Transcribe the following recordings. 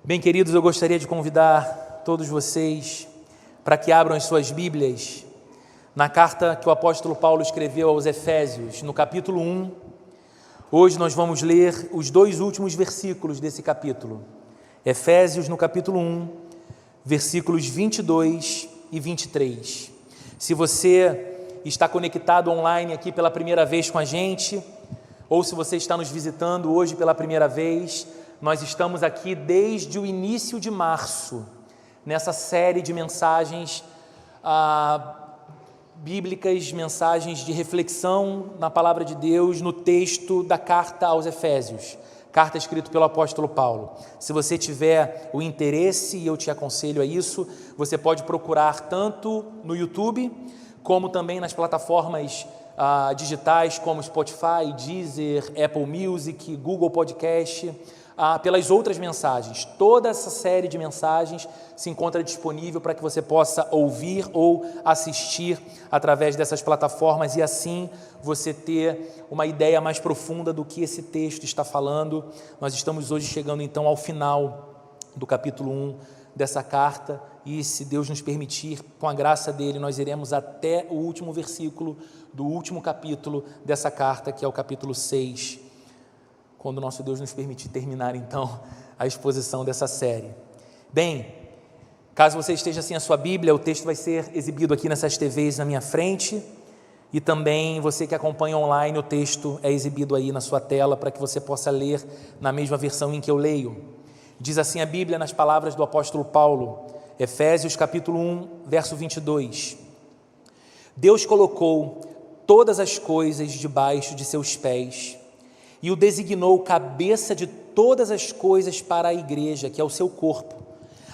Bem, queridos, eu gostaria de convidar todos vocês para que abram as suas Bíblias na carta que o apóstolo Paulo escreveu aos Efésios, no capítulo 1. Hoje nós vamos ler os dois últimos versículos desse capítulo. Efésios, no capítulo 1, versículos 22 e 23. Se você está conectado online aqui pela primeira vez com a gente, ou se você está nos visitando hoje pela primeira vez, nós estamos aqui desde o início de março, nessa série de mensagens bíblicas, mensagens de reflexão na palavra de Deus, no texto da carta aos Efésios, carta escrita pelo apóstolo Paulo. Se você tiver o interesse, e eu te aconselho a isso, você pode procurar tanto no YouTube, como também nas plataformas digitais como Spotify, Deezer, Apple Music, Google Podcast, pelas outras mensagens. Toda essa série de mensagens se encontra disponível para que você possa ouvir ou assistir através dessas plataformas e assim você ter uma ideia mais profunda do que esse texto está falando. Nós estamos hoje chegando então ao final do capítulo 1 dessa carta e, se Deus nos permitir, com a graça dele, nós iremos até o último versículo do último capítulo dessa carta, que é o capítulo 6, quando o nosso Deus nos permitir terminar, então, a exposição dessa série. Bem, caso você esteja sem a sua Bíblia, o texto vai ser exibido aqui nessas TVs na minha frente, e também você que acompanha online, o texto é exibido aí na sua tela, para que você possa ler na mesma versão em que eu leio. Diz assim a Bíblia nas palavras do apóstolo Paulo, Efésios capítulo 1, verso 22. Deus colocou todas as coisas debaixo de seus pés, e o designou cabeça de todas as coisas para a igreja, que é o seu corpo,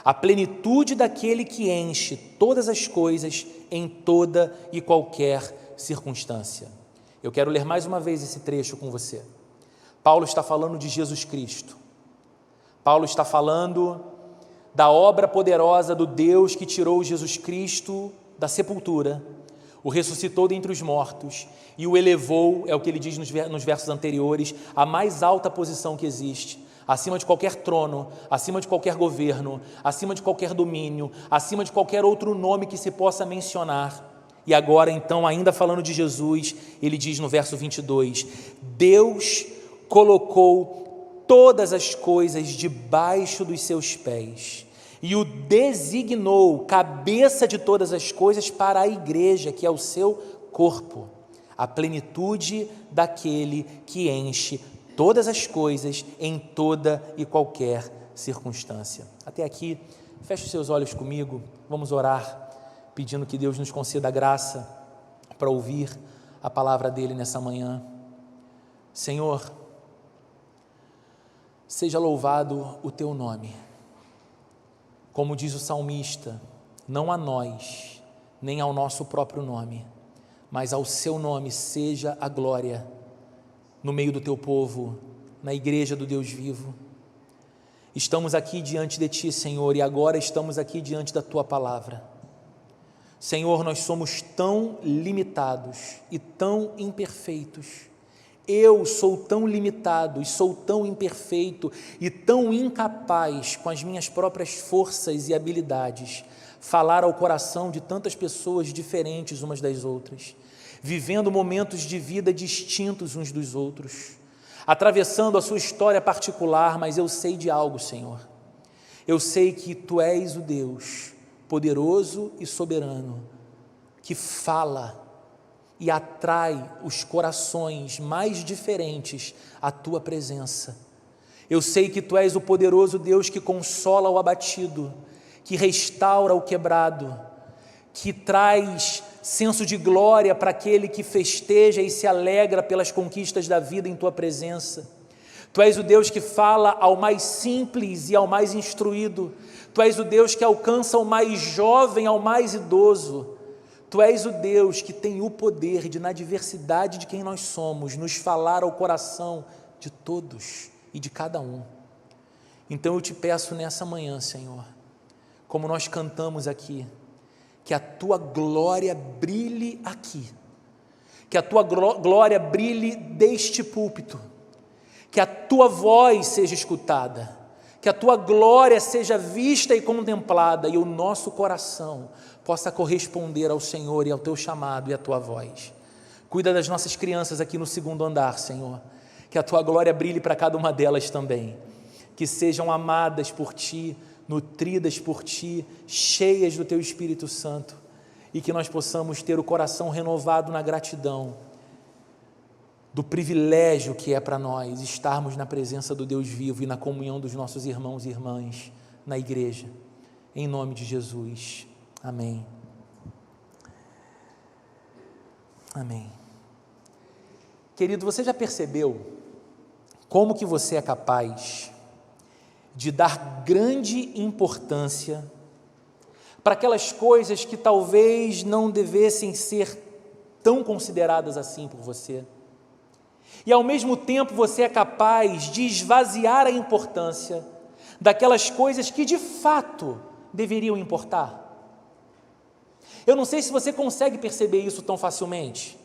a plenitude daquele que enche todas as coisas em toda e qualquer circunstância. Eu quero ler mais uma vez esse trecho com você. Paulo está falando de Jesus Cristo. Paulo está falando da obra poderosa do Deus que tirou Jesus Cristo da sepultura, o ressuscitou dentre os mortos e o elevou, é o que ele diz nos versos anteriores, à mais alta posição que existe, acima de qualquer trono, acima de qualquer governo, acima de qualquer domínio, acima de qualquer outro nome que se possa mencionar. E agora, então, ainda falando de Jesus, ele diz no verso 22, Deus colocou todas as coisas debaixo dos seus pés e o designou cabeça de todas as coisas para a igreja, que é o seu corpo, a plenitude daquele que enche todas as coisas em toda e qualquer circunstância. Até aqui, feche os seus olhos comigo, vamos orar, pedindo que Deus nos conceda a graça para ouvir a palavra dele nessa manhã. Senhor, seja louvado o teu nome. Como diz o salmista, não a nós, nem ao nosso próprio nome, mas ao seu nome seja a glória no meio do teu povo, na igreja do Deus vivo. Estamos aqui diante de ti, Senhor, e agora estamos aqui diante da tua palavra. Senhor, nós somos tão limitados e tão imperfeitos. Eu sou tão limitado e sou tão imperfeito e tão incapaz, com as minhas próprias forças e habilidades, falar ao coração de tantas pessoas diferentes umas das outras, vivendo momentos de vida distintos uns dos outros, atravessando a sua história particular, mas eu sei de algo, Senhor. Eu sei que Tu és o Deus poderoso e soberano, que fala e atrai os corações mais diferentes à Tua presença. Eu sei que Tu és o poderoso Deus que consola o abatido, que restaura o quebrado, que traz senso de glória para aquele que festeja e se alegra pelas conquistas da vida em Tua presença. Tu és o Deus que fala ao mais simples e ao mais instruído. Tu és o Deus que alcança o mais jovem ao mais idoso. Tu és o Deus que tem o poder de, na diversidade de quem nós somos, nos falar ao coração de todos e de cada um. Então eu te peço nessa manhã, Senhor, como nós cantamos aqui, que a Tua glória brilhe aqui, que a Tua glória brilhe deste púlpito, que a Tua voz seja escutada, que a tua glória seja vista e contemplada e o nosso coração possa corresponder ao Senhor e ao teu chamado e à tua voz. Cuida das nossas crianças aqui no segundo andar, Senhor, que a tua glória brilhe para cada uma delas também, que sejam amadas por ti, nutridas por ti, cheias do teu Espírito Santo, e que nós possamos ter o coração renovado na gratidão do privilégio que é para nós estarmos na presença do Deus vivo e na comunhão dos nossos irmãos e irmãs na igreja, em nome de Jesus, amém. Amém. Querido, você já percebeu como que você é capaz de dar grande importância para aquelas coisas que talvez não devessem ser tão consideradas assim por você? E ao mesmo tempo você é capaz de esvaziar a importância daquelas coisas que de fato deveriam importar? Eu não sei se você consegue perceber isso tão facilmente,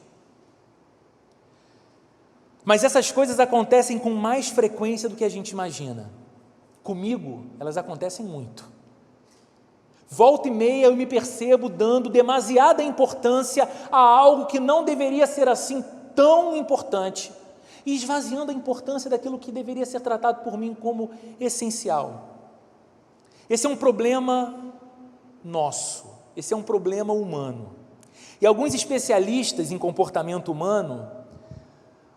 mas essas coisas acontecem com mais frequência do que a gente imagina. Comigo, elas acontecem muito. Volta e meia eu me percebo dando demasiada importância a algo que não deveria ser assim tão importante, e esvaziando a importância daquilo que deveria ser tratado por mim como essencial. Esse é um problema nosso, esse é um problema humano. E alguns especialistas em comportamento humano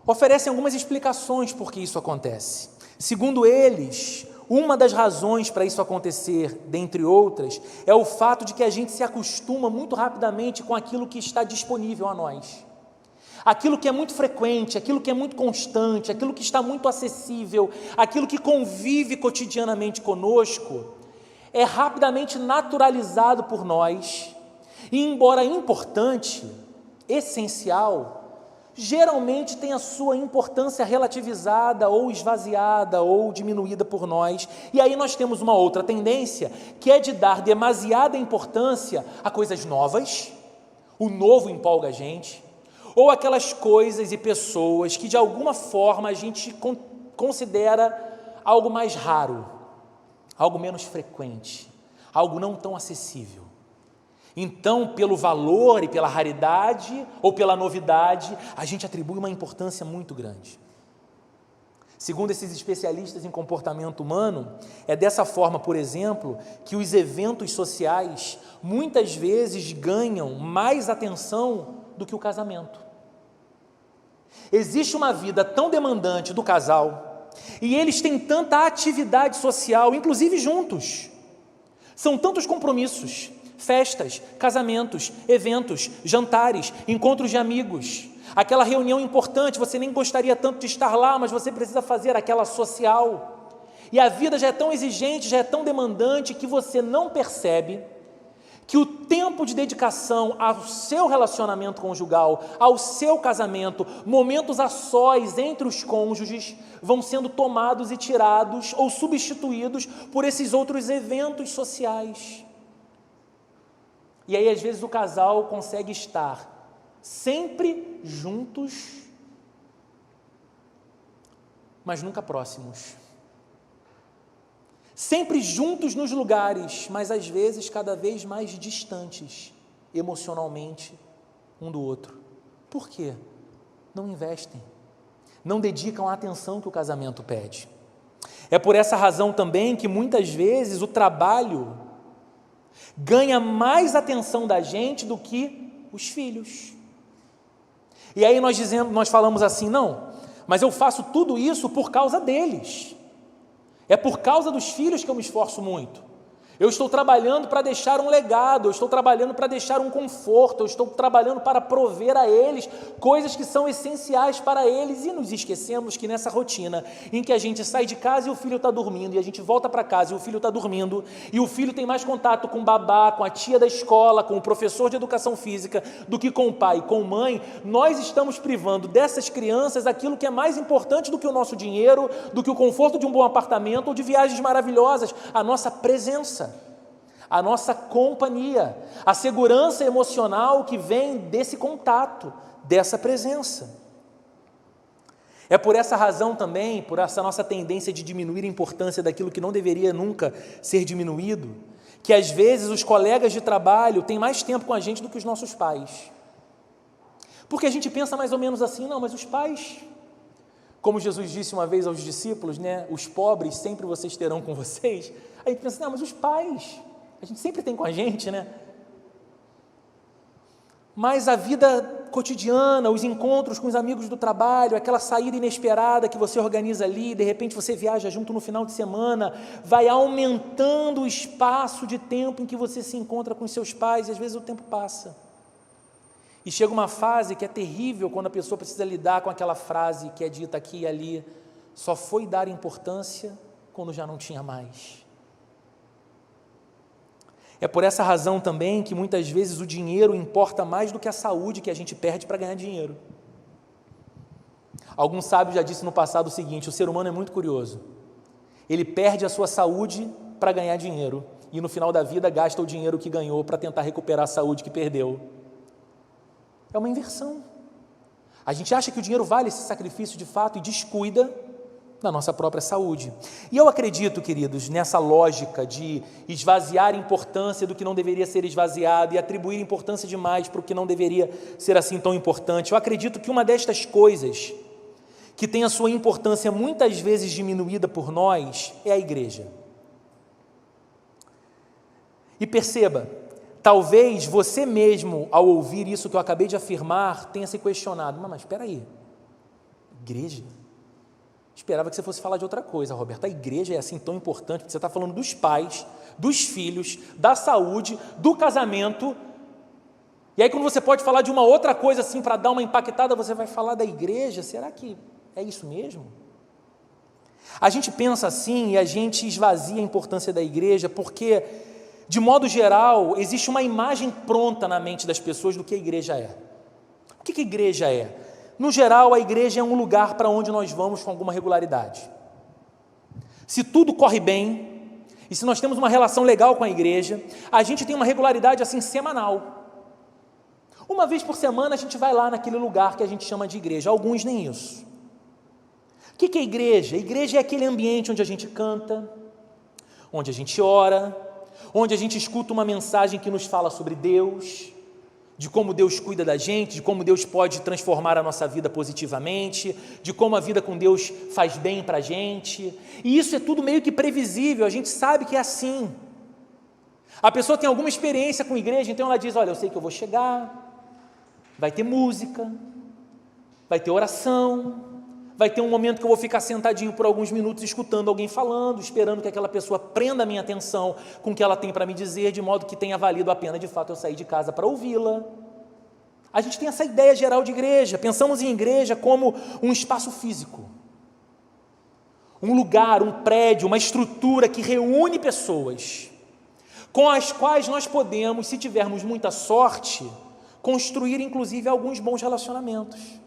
oferecem algumas explicações por que isso acontece. Segundo eles, uma das razões para isso acontecer, dentre outras, é o fato de que a gente se acostuma muito rapidamente com aquilo que está disponível a nós. Aquilo que é muito frequente, aquilo que é muito constante, aquilo que está muito acessível, aquilo que convive cotidianamente conosco, é rapidamente naturalizado por nós, e embora importante, essencial, geralmente tem a sua importância relativizada ou esvaziada ou diminuída por nós. E aí nós temos uma outra tendência, que é de dar demasiada importância a coisas novas, o novo empolga a gente, ou aquelas coisas e pessoas que de alguma forma a gente considera algo mais raro, algo menos frequente, algo não tão acessível. Então, pelo valor e pela raridade ou pela novidade, a gente atribui uma importância muito grande. Segundo esses especialistas em comportamento humano, é dessa forma, por exemplo, que os eventos sociais muitas vezes ganham mais atenção do que o casamento. Existe uma vida tão demandante do casal, e eles têm tanta atividade social, inclusive juntos. São tantos compromissos, festas, casamentos, eventos, jantares, encontros de amigos, aquela reunião importante, você nem gostaria tanto de estar lá, mas você precisa fazer aquela social. E a vida já é tão exigente, já é tão demandante, que você não percebe que o tempo de dedicação ao seu relacionamento conjugal, ao seu casamento, momentos a sós entre os cônjuges, vão sendo tomados e tirados ou substituídos por esses outros eventos sociais. E aí, às vezes, o casal consegue estar sempre juntos, mas nunca próximos. Sempre juntos nos lugares, mas às vezes cada vez mais distantes, emocionalmente, um do outro. Por quê? Não investem, não dedicam a atenção que o casamento pede. É por essa razão também que muitas vezes o trabalho ganha mais atenção da gente do que os filhos. E aí nós falamos assim, não, mas eu faço tudo isso por causa deles. É por causa dos filhos que eu me esforço muito. Eu estou trabalhando para deixar um legado, eu estou trabalhando para deixar um conforto, eu estou trabalhando para prover a eles coisas que são essenciais para eles, e nos esquecemos que nessa rotina em que a gente sai de casa e o filho está dormindo, e a gente volta para casa e o filho está dormindo, e o filho tem mais contato com o babá, com a tia da escola, com o professor de educação física, do que com o pai, com a mãe, nós estamos privando dessas crianças aquilo que é mais importante do que o nosso dinheiro, do que o conforto de um bom apartamento ou de viagens maravilhosas, a nossa presença, a nossa companhia, a segurança emocional que vem desse contato, dessa presença. É por essa razão também, por essa nossa tendência de diminuir a importância daquilo que não deveria nunca ser diminuído, que às vezes os colegas de trabalho têm mais tempo com a gente do que os nossos pais. Porque a gente pensa mais ou menos assim, não, mas os pais, como Jesus disse uma vez aos discípulos, né, os pobres sempre vocês terão com vocês. A gente pensa, não, mas os pais, a gente sempre tem com a gente, né? Mas a vida cotidiana, os encontros com os amigos do trabalho, aquela saída inesperada que você organiza ali, de repente você viaja junto no final de semana, vai aumentando o espaço de tempo em que você se encontra com os seus pais, e às vezes o tempo passa. E chega uma fase que é terrível quando a pessoa precisa lidar com aquela frase que é dita aqui e ali, só foi dar importância quando já não tinha mais. É por essa razão também que muitas vezes o dinheiro importa mais do que a saúde que a gente perde para ganhar dinheiro. Algum sábio já disse no passado o seguinte: o ser humano é muito curioso. Ele perde a sua saúde para ganhar dinheiro e no final da vida gasta o dinheiro que ganhou para tentar recuperar a saúde que perdeu. É uma inversão. A gente acha que o dinheiro vale esse sacrifício de fato e descuida da nossa própria saúde. E eu acredito, queridos, nessa lógica de esvaziar a importância do que não deveria ser esvaziado e atribuir importância demais para o que não deveria ser assim tão importante. Eu acredito que uma destas coisas que tem a sua importância muitas vezes diminuída por nós é a igreja. E perceba, talvez você mesmo, ao ouvir isso que eu acabei de afirmar, tenha se questionado, mas espera aí, igreja? Esperava que você fosse falar de outra coisa, Roberto. A igreja é assim tão importante, porque você está falando dos pais, dos filhos, da saúde, do casamento. E aí quando você pode falar de uma outra coisa assim para dar uma impactada, você vai falar da igreja? Será que é isso mesmo? A gente pensa assim e a gente esvazia a importância da igreja porque, de modo geral, existe uma imagem pronta na mente das pessoas do que a igreja é. O que a igreja é? No geral, a igreja é um lugar para onde nós vamos com alguma regularidade. Se tudo corre bem, e se nós temos uma relação legal com a igreja, a gente tem uma regularidade assim semanal. Uma vez por semana a gente vai lá naquele lugar que a gente chama de igreja, alguns nem isso. O que é igreja? A igreja é aquele ambiente onde a gente canta, onde a gente ora, onde a gente escuta uma mensagem que nos fala sobre Deus, de como Deus cuida da gente, de como Deus pode transformar a nossa vida positivamente, de como a vida com Deus faz bem para a gente, e isso é tudo meio que previsível, a gente sabe que é assim. A pessoa tem alguma experiência com igreja, então ela diz, olha, eu sei que eu vou chegar, vai ter música, vai ter oração, vai ter um momento que eu vou ficar sentadinho por alguns minutos escutando alguém falando, esperando que aquela pessoa prenda a minha atenção com o que ela tem para me dizer, de modo que tenha valido a pena de fato eu sair de casa para ouvi-la. A gente tem essa ideia geral de igreja, pensamos em igreja como um espaço físico, um lugar, um prédio, uma estrutura que reúne pessoas, com as quais nós podemos, se tivermos muita sorte, construir inclusive alguns bons relacionamentos.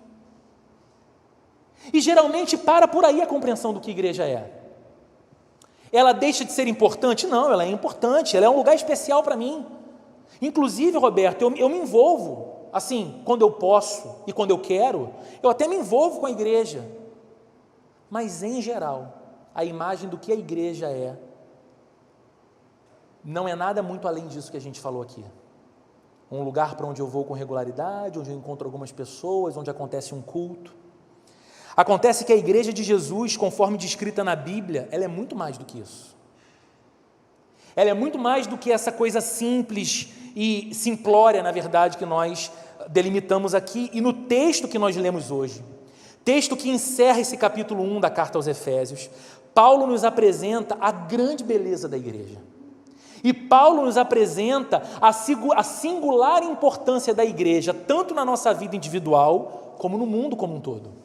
E geralmente para por aí a compreensão do que igreja é. Ela deixa de ser importante? Não, ela é importante, ela é um lugar especial para mim. Inclusive, Roberto, eu me envolvo, assim, quando eu posso e quando eu quero, eu até me envolvo com a igreja. Mas, em geral, a imagem do que a igreja é, não é nada muito além disso que a gente falou aqui. Um lugar para onde eu vou com regularidade, onde eu encontro algumas pessoas, onde acontece um culto. Acontece que a igreja de Jesus, conforme descrita na Bíblia, ela é muito mais do que isso. Ela é muito mais do que essa coisa simples e simplória, na verdade, que nós delimitamos aqui e no texto que nós lemos hoje. Texto que encerra esse capítulo 1 da carta aos Efésios. Paulo nos apresenta a grande beleza da igreja. E Paulo nos apresenta a singular importância da igreja, tanto na nossa vida individual, como no mundo como um todo.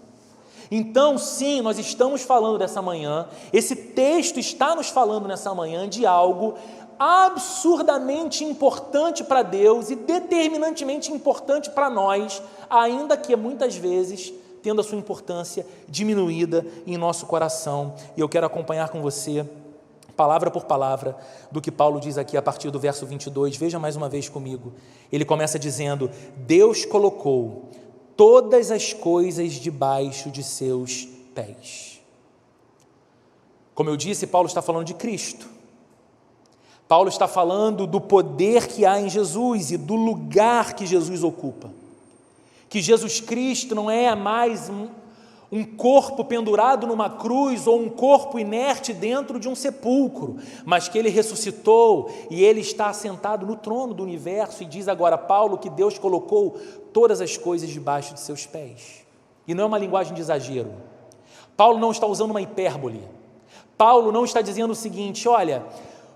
Então, sim, nós estamos falando dessa manhã, esse texto está nos falando nessa manhã de algo absurdamente importante para Deus e determinantemente importante para nós, ainda que muitas vezes tendo a sua importância diminuída em nosso coração. E eu quero acompanhar com você, palavra por palavra, do que Paulo diz aqui a partir do verso 22, veja mais uma vez comigo. Ele começa dizendo, Deus colocou todas as coisas debaixo de seus pés. Como eu disse, Paulo está falando de Cristo. Paulo está falando do poder que há em Jesus e do lugar que Jesus ocupa. Que Jesus Cristo não é mais um corpo pendurado numa cruz ou um corpo inerte dentro de um sepulcro, mas que Ele ressuscitou e Ele está assentado no trono do universo, e diz agora Paulo que Deus colocou todas as coisas debaixo de seus pés. E não é uma linguagem de exagero. Paulo não está usando uma hipérbole. Paulo não está dizendo o seguinte: olha,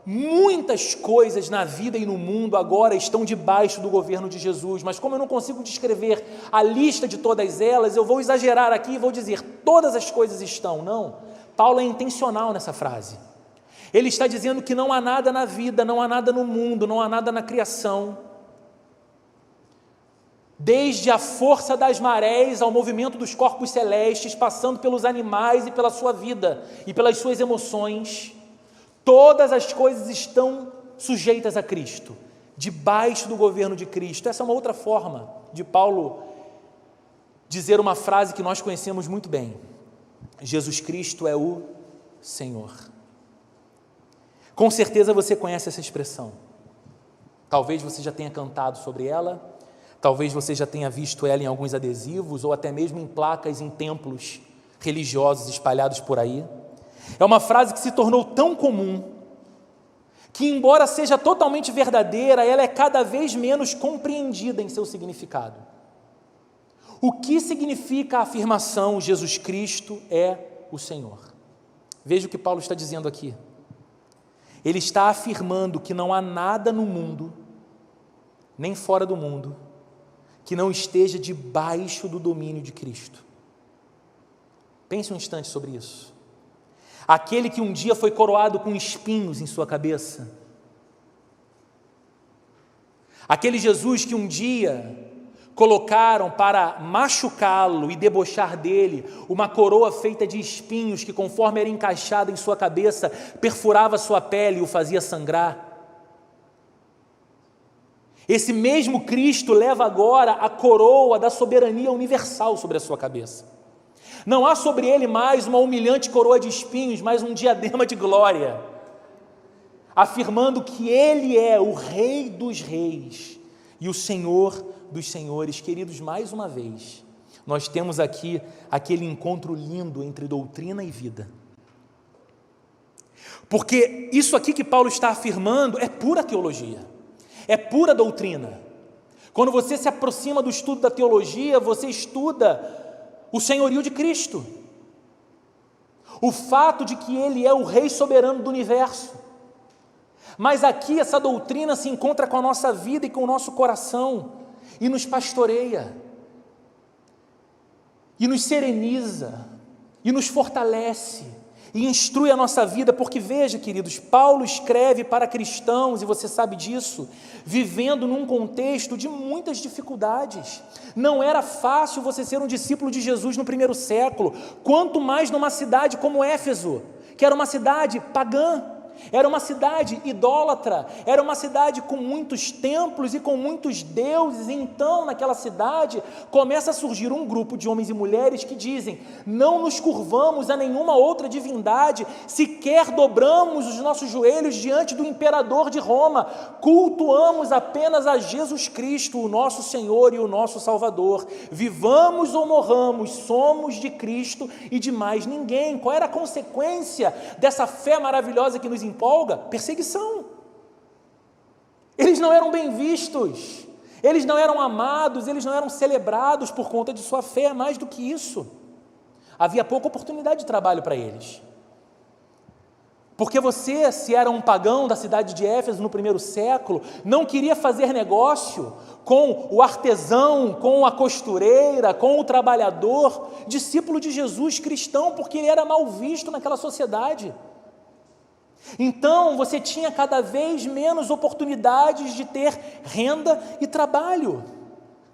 muitas coisas na vida e no mundo agora estão debaixo do governo de Jesus, mas como eu não consigo descrever a lista de todas elas, eu vou exagerar aqui e vou dizer, todas as coisas estão. Não, Paulo é intencional nessa frase. Ele está dizendo que não há nada na vida, não há nada no mundo, não há nada na criação, desde a força das marés ao movimento dos corpos celestes, passando pelos animais e pela sua vida e pelas suas emoções, todas as coisas estão sujeitas a Cristo, debaixo do governo de Cristo. Essa é uma outra forma de Paulo dizer uma frase que nós conhecemos muito bem: Jesus Cristo é o Senhor. Com certeza você conhece essa expressão. Talvez você já tenha cantado sobre ela, talvez você já tenha visto ela em alguns adesivos ou até mesmo em placas em templos religiosos espalhados por aí. É uma frase que se tornou tão comum que, embora seja totalmente verdadeira, ela é cada vez menos compreendida em seu significado. O que significa a afirmação Jesus Cristo é o Senhor? Veja o que Paulo está dizendo aqui. Ele está afirmando que não há nada no mundo, nem fora do mundo, que não esteja debaixo do domínio de Cristo. Pense um instante sobre isso. Aquele que um dia foi coroado com espinhos em sua cabeça, aquele Jesus que um dia colocaram para machucá-lo e debochar dele uma coroa feita de espinhos que, conforme era encaixada em sua cabeça, perfurava sua pele e o fazia sangrar. Esse mesmo Cristo leva agora a coroa da soberania universal sobre a sua cabeça. Não há sobre ele mais uma humilhante coroa de espinhos, mas um diadema de glória, afirmando que ele é o Rei dos Reis e o Senhor dos Senhores. Queridos, mais uma vez, nós temos aqui aquele encontro lindo entre doutrina e vida. Porque isso aqui que Paulo está afirmando é pura teologia, é pura doutrina. Quando você se aproxima do estudo da teologia, você estuda o senhorio de Cristo, o fato de que Ele é o Rei soberano do universo. Mas aqui essa doutrina se encontra com a nossa vida e com o nosso coração, e nos pastoreia, e nos sereniza, e nos fortalece, e instrui a nossa vida, porque veja, queridos, Paulo escreve para cristãos, e você sabe disso, vivendo num contexto de muitas dificuldades. Não era fácil você ser um discípulo de Jesus no primeiro século, quanto mais numa cidade como Éfeso, que era uma cidade pagã, era uma cidade idólatra, era uma cidade com muitos templos e com muitos deuses. E então naquela cidade começa a surgir um grupo de homens e mulheres que dizem: não nos curvamos a nenhuma outra divindade, sequer dobramos os nossos joelhos diante do imperador de Roma, cultuamos apenas a Jesus Cristo, o nosso Senhor e o nosso Salvador. Vivamos ou morramos, somos de Cristo e de mais ninguém. Qual era a consequência dessa fé maravilhosa que nos empolga? Perseguição. Eles não eram bem vistos, eles não eram amados, eles não eram celebrados por conta de sua fé. Mais do que isso, havia pouca oportunidade de trabalho para eles, porque você, se era um pagão da cidade de Éfeso no primeiro século, não queria fazer negócio com o artesão, com a costureira, com o trabalhador, discípulo de Jesus, cristão, porque ele era mal visto naquela sociedade. Então você tinha cada vez menos oportunidades de ter renda e trabalho.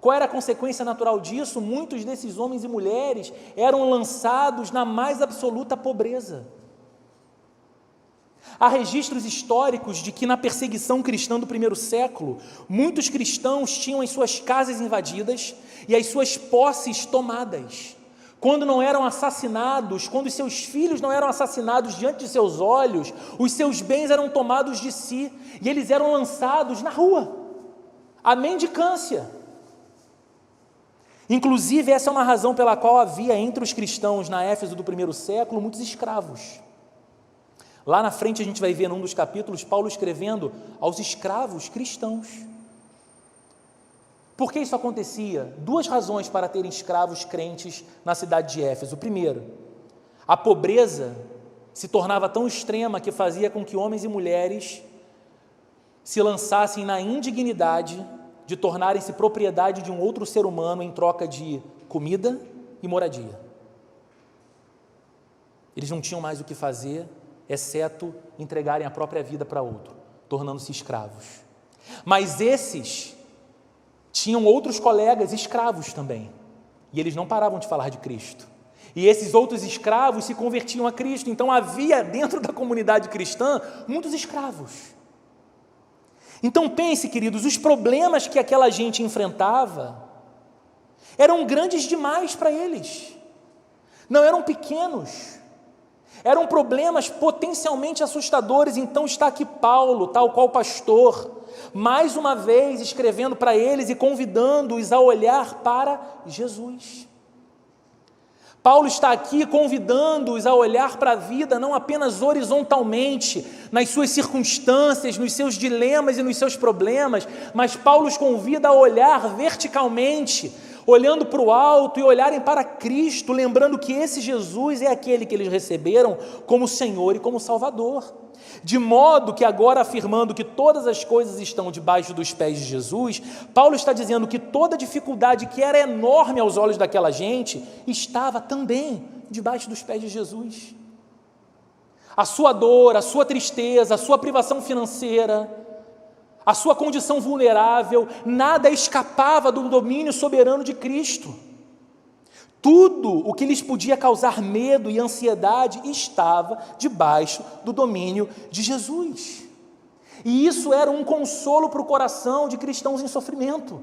Qual era a consequência natural disso? Muitos desses homens e mulheres eram lançados na mais absoluta pobreza. Há registros históricos de que na perseguição cristã do primeiro século, muitos cristãos tinham as suas casas invadidas e as suas posses tomadas. Quando não eram assassinados, quando os seus filhos não eram assassinados diante de seus olhos, os seus bens eram tomados de si e eles eram lançados na rua, à mendicância. Inclusive, essa é uma razão pela qual havia entre os cristãos na Éfeso do primeiro século muitos escravos. Lá na frente a gente vai ver num dos capítulos Paulo escrevendo aos escravos cristãos. Por que isso acontecia? Duas razões para terem escravos crentes na cidade de Éfeso. Primeiro, a pobreza se tornava tão extrema que fazia com que homens e mulheres se lançassem na indignidade de tornarem-se propriedade de um outro ser humano em troca de comida e moradia. Eles não tinham mais o que fazer, exceto entregarem a própria vida para outro, tornando-se escravos. Mas esses tinham outros colegas escravos também, e eles não paravam de falar de Cristo. E esses outros escravos se convertiam a Cristo, então havia dentro da comunidade cristã muitos escravos. Então pense, queridos, os problemas que aquela gente enfrentava eram grandes demais para eles, não eram pequenos. Eram problemas potencialmente assustadores. Então está aqui Paulo, tal qual pastor, mais uma vez escrevendo para eles e convidando-os a olhar para Jesus. Paulo está aqui convidando-os a olhar para a vida não apenas horizontalmente, nas suas circunstâncias, nos seus dilemas e nos seus problemas, mas Paulo os convida a olhar verticalmente, olhando para o alto e olharem para Cristo, lembrando que esse Jesus é aquele que eles receberam como Senhor e como Salvador. De modo que agora, afirmando que todas as coisas estão debaixo dos pés de Jesus, Paulo está dizendo que toda dificuldade que era enorme aos olhos daquela gente, estava também debaixo dos pés de Jesus. A sua dor, a sua tristeza, a sua privação financeira, a sua condição vulnerável, nada escapava do domínio soberano de Cristo. Tudo o que lhes podia causar medo e ansiedade estava debaixo do domínio de Jesus. E isso era um consolo para o coração de cristãos em sofrimento,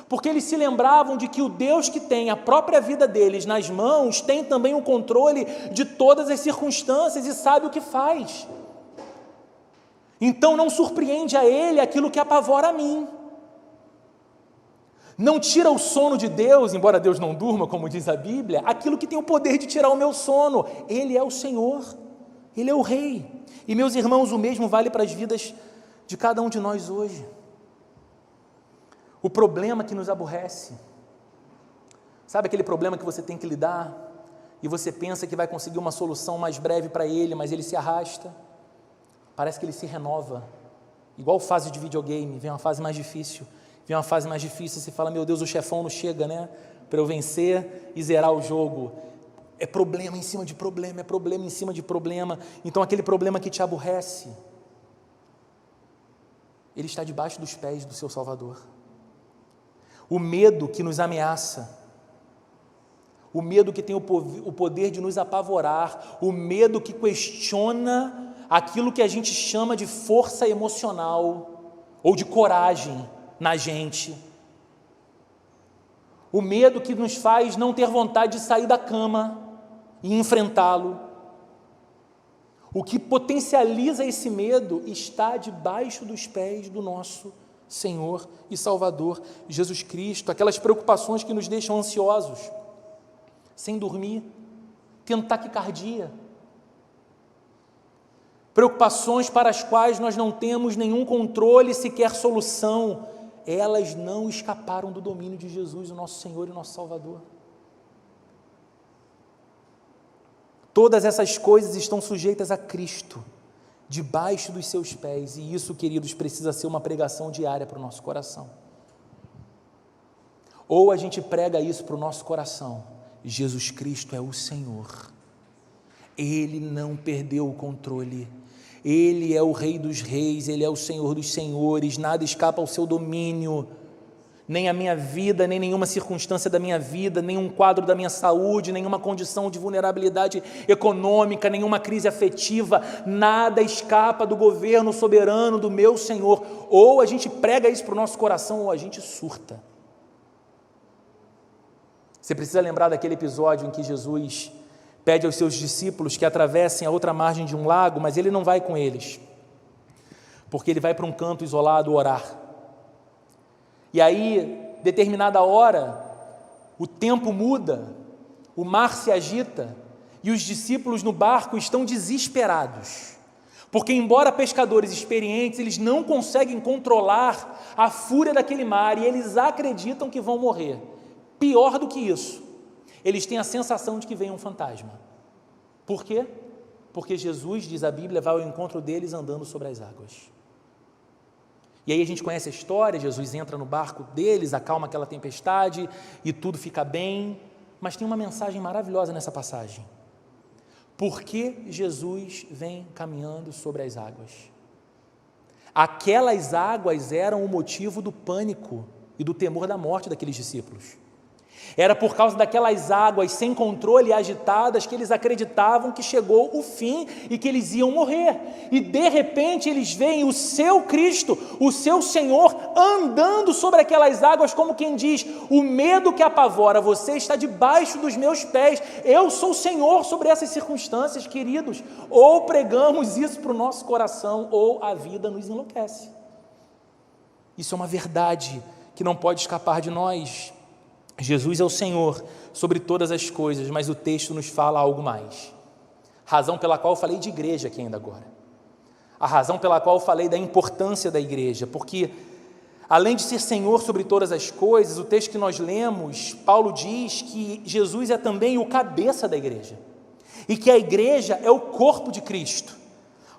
porque eles se lembravam de que o Deus que tem a própria vida deles nas mãos tem também o controle de todas as circunstâncias e sabe o que faz. Então não surpreende a ele aquilo que apavora a mim. Não tira o sono de Deus, embora Deus não durma, como diz a Bíblia, aquilo que tem o poder de tirar o meu sono. Ele é o Senhor, Ele é o Rei. E meus irmãos, o mesmo vale para as vidas de cada um de nós hoje. O problema que nos aborrece, sabe aquele problema que você tem que lidar e você pensa que vai conseguir uma solução mais breve para ele, mas ele se arrasta? Parece que ele se renova, igual fase de videogame, vem uma fase mais difícil, você fala, meu Deus, o chefão não chega, né, para eu vencer e zerar o jogo. É problema em cima de problema, é problema em cima de problema. Então aquele problema que te aborrece, ele está debaixo dos pés do seu Salvador. O medo que nos ameaça, o medo que tem o poder de nos apavorar, o medo que questiona aquilo que a gente chama de força emocional ou de coragem na gente. O medo que nos faz não ter vontade de sair da cama e enfrentá-lo. O que potencializa esse medo está debaixo dos pés do nosso Senhor e Salvador Jesus Cristo. Aquelas preocupações que nos deixam ansiosos, sem dormir, tendo taquicardia, preocupações para as quais nós não temos nenhum controle, sequer solução, elas não escaparam do domínio de Jesus, o nosso Senhor e o nosso Salvador. Todas essas coisas estão sujeitas a Cristo, debaixo dos seus pés, e isso, queridos, precisa ser uma pregação diária para o nosso coração. Ou a gente prega isso para o nosso coração: Jesus Cristo é o Senhor, Ele não perdeu o controle, Ele é o Rei dos Reis, Ele é o Senhor dos Senhores, nada escapa ao seu domínio, nem a minha vida, nem nenhuma circunstância da minha vida, nenhum quadro da minha saúde, nenhuma condição de vulnerabilidade econômica, nenhuma crise afetiva, nada escapa do governo soberano do meu Senhor. Ou a gente prega isso para o nosso coração, ou a gente surta. Você precisa lembrar daquele episódio em que Jesus pede aos seus discípulos que atravessem a outra margem de um lago, mas ele não vai com eles, porque ele vai para um canto isolado orar. E aí, determinada hora, o tempo muda, o mar se agita e os discípulos no barco estão desesperados, porque embora pescadores experientes, eles não conseguem controlar a fúria daquele mar e eles acreditam que vão morrer. Pior do que isso, eles têm a sensação de que vem um fantasma. Por quê? Porque Jesus, diz a Bíblia, vai ao encontro deles andando sobre as águas. E aí a gente conhece a história, Jesus entra no barco deles, acalma aquela tempestade e tudo fica bem, mas tem uma mensagem maravilhosa nessa passagem. Por que Jesus vem caminhando sobre as águas? Aquelas águas eram o motivo do pânico e do temor da morte daqueles discípulos. Era por causa daquelas águas sem controle e agitadas que eles acreditavam que chegou o fim e que eles iam morrer. E de repente eles veem o seu Cristo, o seu Senhor, andando sobre aquelas águas como quem diz: o medo que apavora você está debaixo dos meus pés, eu sou o Senhor sobre essas circunstâncias, queridos. Ou pregamos isso para o nosso coração, ou a vida nos enlouquece. Isso é uma verdade que não pode escapar de nós. Jesus é o Senhor sobre todas as coisas, mas o texto nos fala algo mais. Razão pela qual eu falei de igreja aqui ainda agora. A razão pela qual eu falei da importância da igreja, porque além de ser Senhor sobre todas as coisas, o texto que nós lemos, Paulo diz que Jesus é também o cabeça da igreja, e que a igreja é o corpo de Cristo.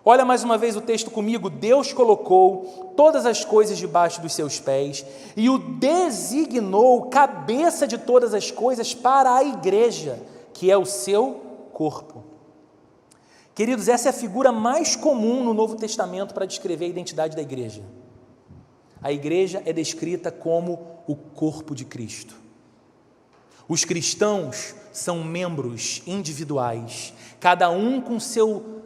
Olha mais uma vez o texto comigo. Deus colocou todas as coisas debaixo dos seus pés e o designou cabeça de todas as coisas para a igreja, que é o seu corpo. Queridos, essa é a figura mais comum no Novo Testamento para descrever a identidade da igreja. A igreja é descrita como o corpo de Cristo. Os cristãos são membros individuais, cada um com seu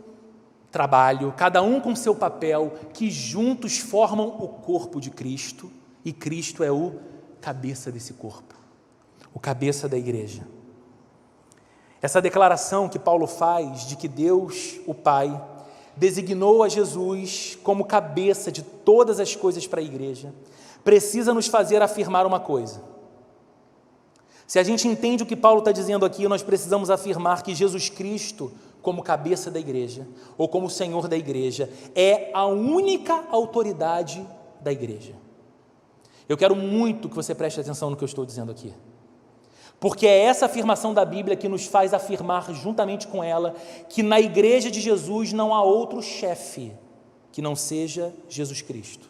trabalho, cada um com seu papel, que juntos formam o corpo de Cristo, e Cristo é o cabeça desse corpo, o cabeça da igreja. Essa declaração que Paulo faz de que Deus, o Pai, designou a Jesus como cabeça de todas as coisas para a igreja, precisa nos fazer afirmar uma coisa. Se a gente entende o que Paulo está dizendo aqui, nós precisamos afirmar que Jesus Cristo, como cabeça da igreja, ou como Senhor da igreja, é a única autoridade da igreja. Eu quero muito que você preste atenção no que eu estou dizendo aqui, porque é essa afirmação da Bíblia que nos faz afirmar juntamente com ela que na igreja de Jesus não há outro chefe que não seja Jesus Cristo.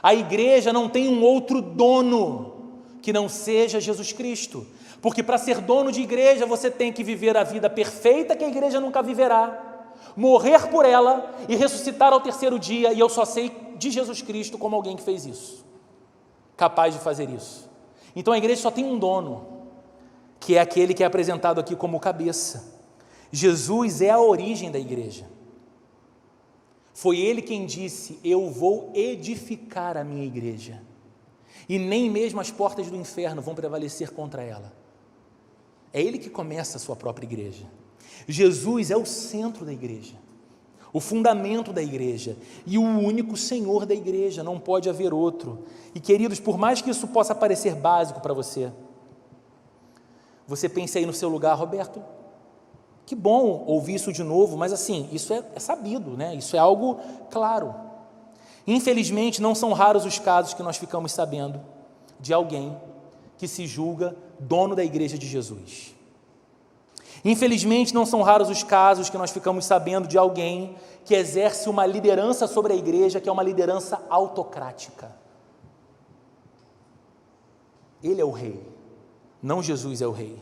A igreja não tem um outro dono que não seja Jesus Cristo, porque para ser dono de igreja você tem que viver a vida perfeita que a igreja nunca viverá, morrer por ela e ressuscitar ao terceiro dia, e eu só sei de Jesus Cristo como alguém que fez isso, capaz de fazer isso. Então a igreja só tem um dono, que é aquele que é apresentado aqui como cabeça. Jesus é a origem da igreja. Foi ele quem disse: eu vou edificar a minha igreja, e nem mesmo as portas do inferno vão prevalecer contra ela. É ele que começa a sua própria igreja. Jesus é o centro da igreja, o fundamento da igreja e o único Senhor da igreja, não pode haver outro. E queridos, por mais que isso possa parecer básico para você, você pense aí no seu lugar: Roberto, que bom ouvir isso de novo, mas assim, isso é sabido, né? Isso é algo claro. Infelizmente, não são raros os casos que nós ficamos sabendo de alguém que se julga dono da igreja de Jesus. Infelizmente, não são raros os casos que nós ficamos sabendo de alguém que exerce uma liderança sobre a igreja, que é uma liderança autocrática. Ele é o rei, não Jesus é o rei.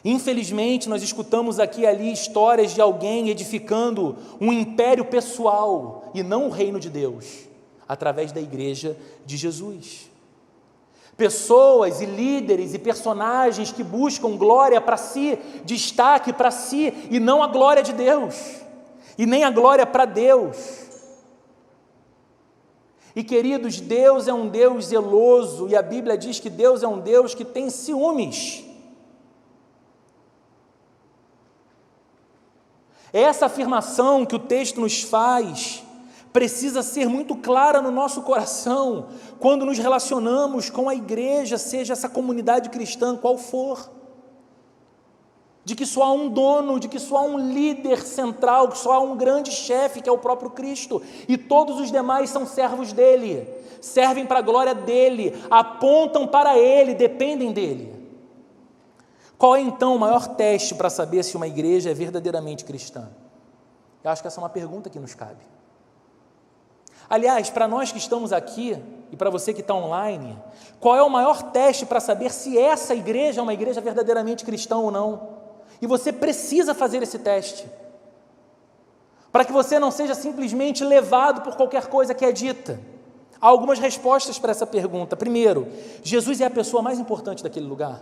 Infelizmente, nós escutamos aqui e ali histórias de alguém edificando um império pessoal e não o reino de Deus, através da igreja de Jesus. Pessoas e líderes e personagens que buscam glória para si, destaque para si, e não a glória de Deus, e nem a glória para Deus. E queridos, Deus é um Deus zeloso, e a Bíblia diz que Deus é um Deus que tem ciúmes. Essa afirmação que o texto nos faz precisa ser muito clara no nosso coração, quando nos relacionamos com a igreja, seja essa comunidade cristã, qual for, de que só há um dono, de que só há um líder central, que só há um grande chefe, que é o próprio Cristo, e todos os demais são servos dele, servem para a glória dele, apontam para ele, dependem dele. Qual é então o maior teste para saber se uma igreja é verdadeiramente cristã? Eu acho que essa é uma pergunta que nos cabe. Aliás, para nós que estamos aqui, e para você que está online, qual é o maior teste para saber se essa igreja é uma igreja verdadeiramente cristã ou não? E você precisa fazer esse teste, para que você não seja simplesmente levado por qualquer coisa que é dita. Há algumas respostas para essa pergunta. Primeiro, Jesus é a pessoa mais importante daquele lugar.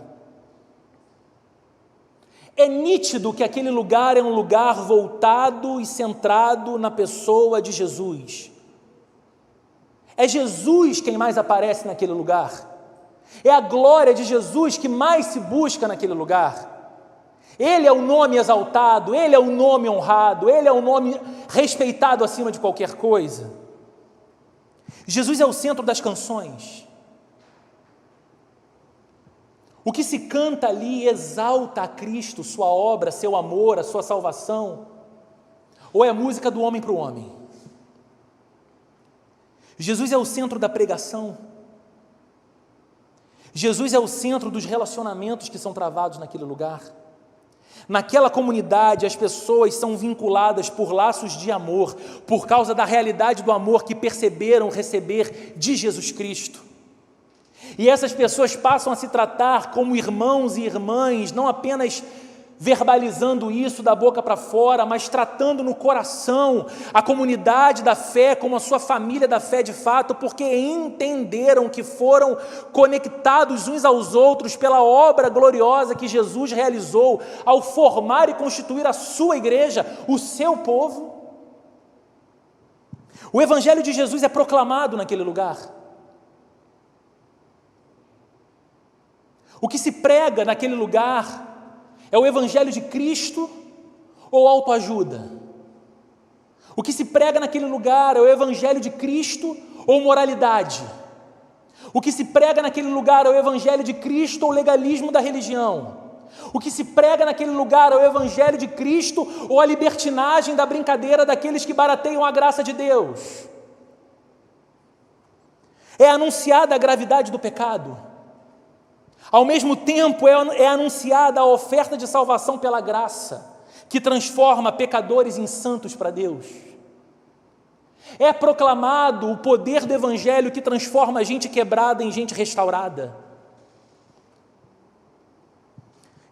É nítido que aquele lugar é um lugar voltado e centrado na pessoa de Jesus. É Jesus quem mais aparece naquele lugar. É a glória de Jesus que mais se busca naquele lugar. Ele é o nome exaltado, Ele é o nome honrado, Ele é o nome respeitado acima de qualquer coisa. Jesus é o centro das canções. O que se canta ali exalta a Cristo, sua obra, seu amor, a sua salvação, ou é a música do homem para o homem? Jesus é o centro da pregação. Jesus é o centro dos relacionamentos que são travados naquele lugar. Naquela comunidade, as pessoas são vinculadas por laços de amor, por causa da realidade do amor que perceberam receber de Jesus Cristo. E essas pessoas passam a se tratar como irmãos e irmãs, não apenas verbalizando isso da boca para fora, mas tratando no coração a comunidade da fé como a sua família da fé de fato, porque entenderam que foram conectados uns aos outros pela obra gloriosa que Jesus realizou ao formar e constituir a sua igreja, o seu povo. O Evangelho de Jesus é proclamado naquele lugar. O que se prega naquele lugar é o Evangelho de Cristo ou autoajuda? O que se prega naquele lugar é o Evangelho de Cristo ou moralidade? O que se prega naquele lugar é o Evangelho de Cristo ou legalismo da religião? O que se prega naquele lugar é o Evangelho de Cristo ou a libertinagem da brincadeira daqueles que barateiam a graça de Deus? É anunciada a gravidade do pecado. Ao mesmo tempo, é anunciada a oferta de salvação pela graça, que transforma pecadores em santos para Deus. É proclamado o poder do Evangelho que transforma a gente quebrada em gente restaurada.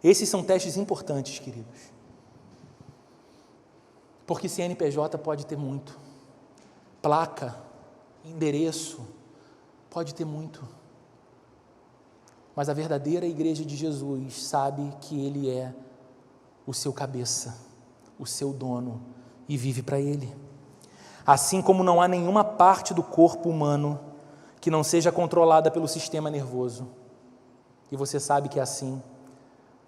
Esses são testes importantes, queridos. Porque CNPJ pode ter muito, placa, endereço, pode ter muito. Mas a verdadeira igreja de Jesus sabe que Ele é o seu cabeça, o seu dono, e vive para Ele. Assim como não há nenhuma parte do corpo humano que não seja controlada pelo sistema nervoso. E você sabe que é assim.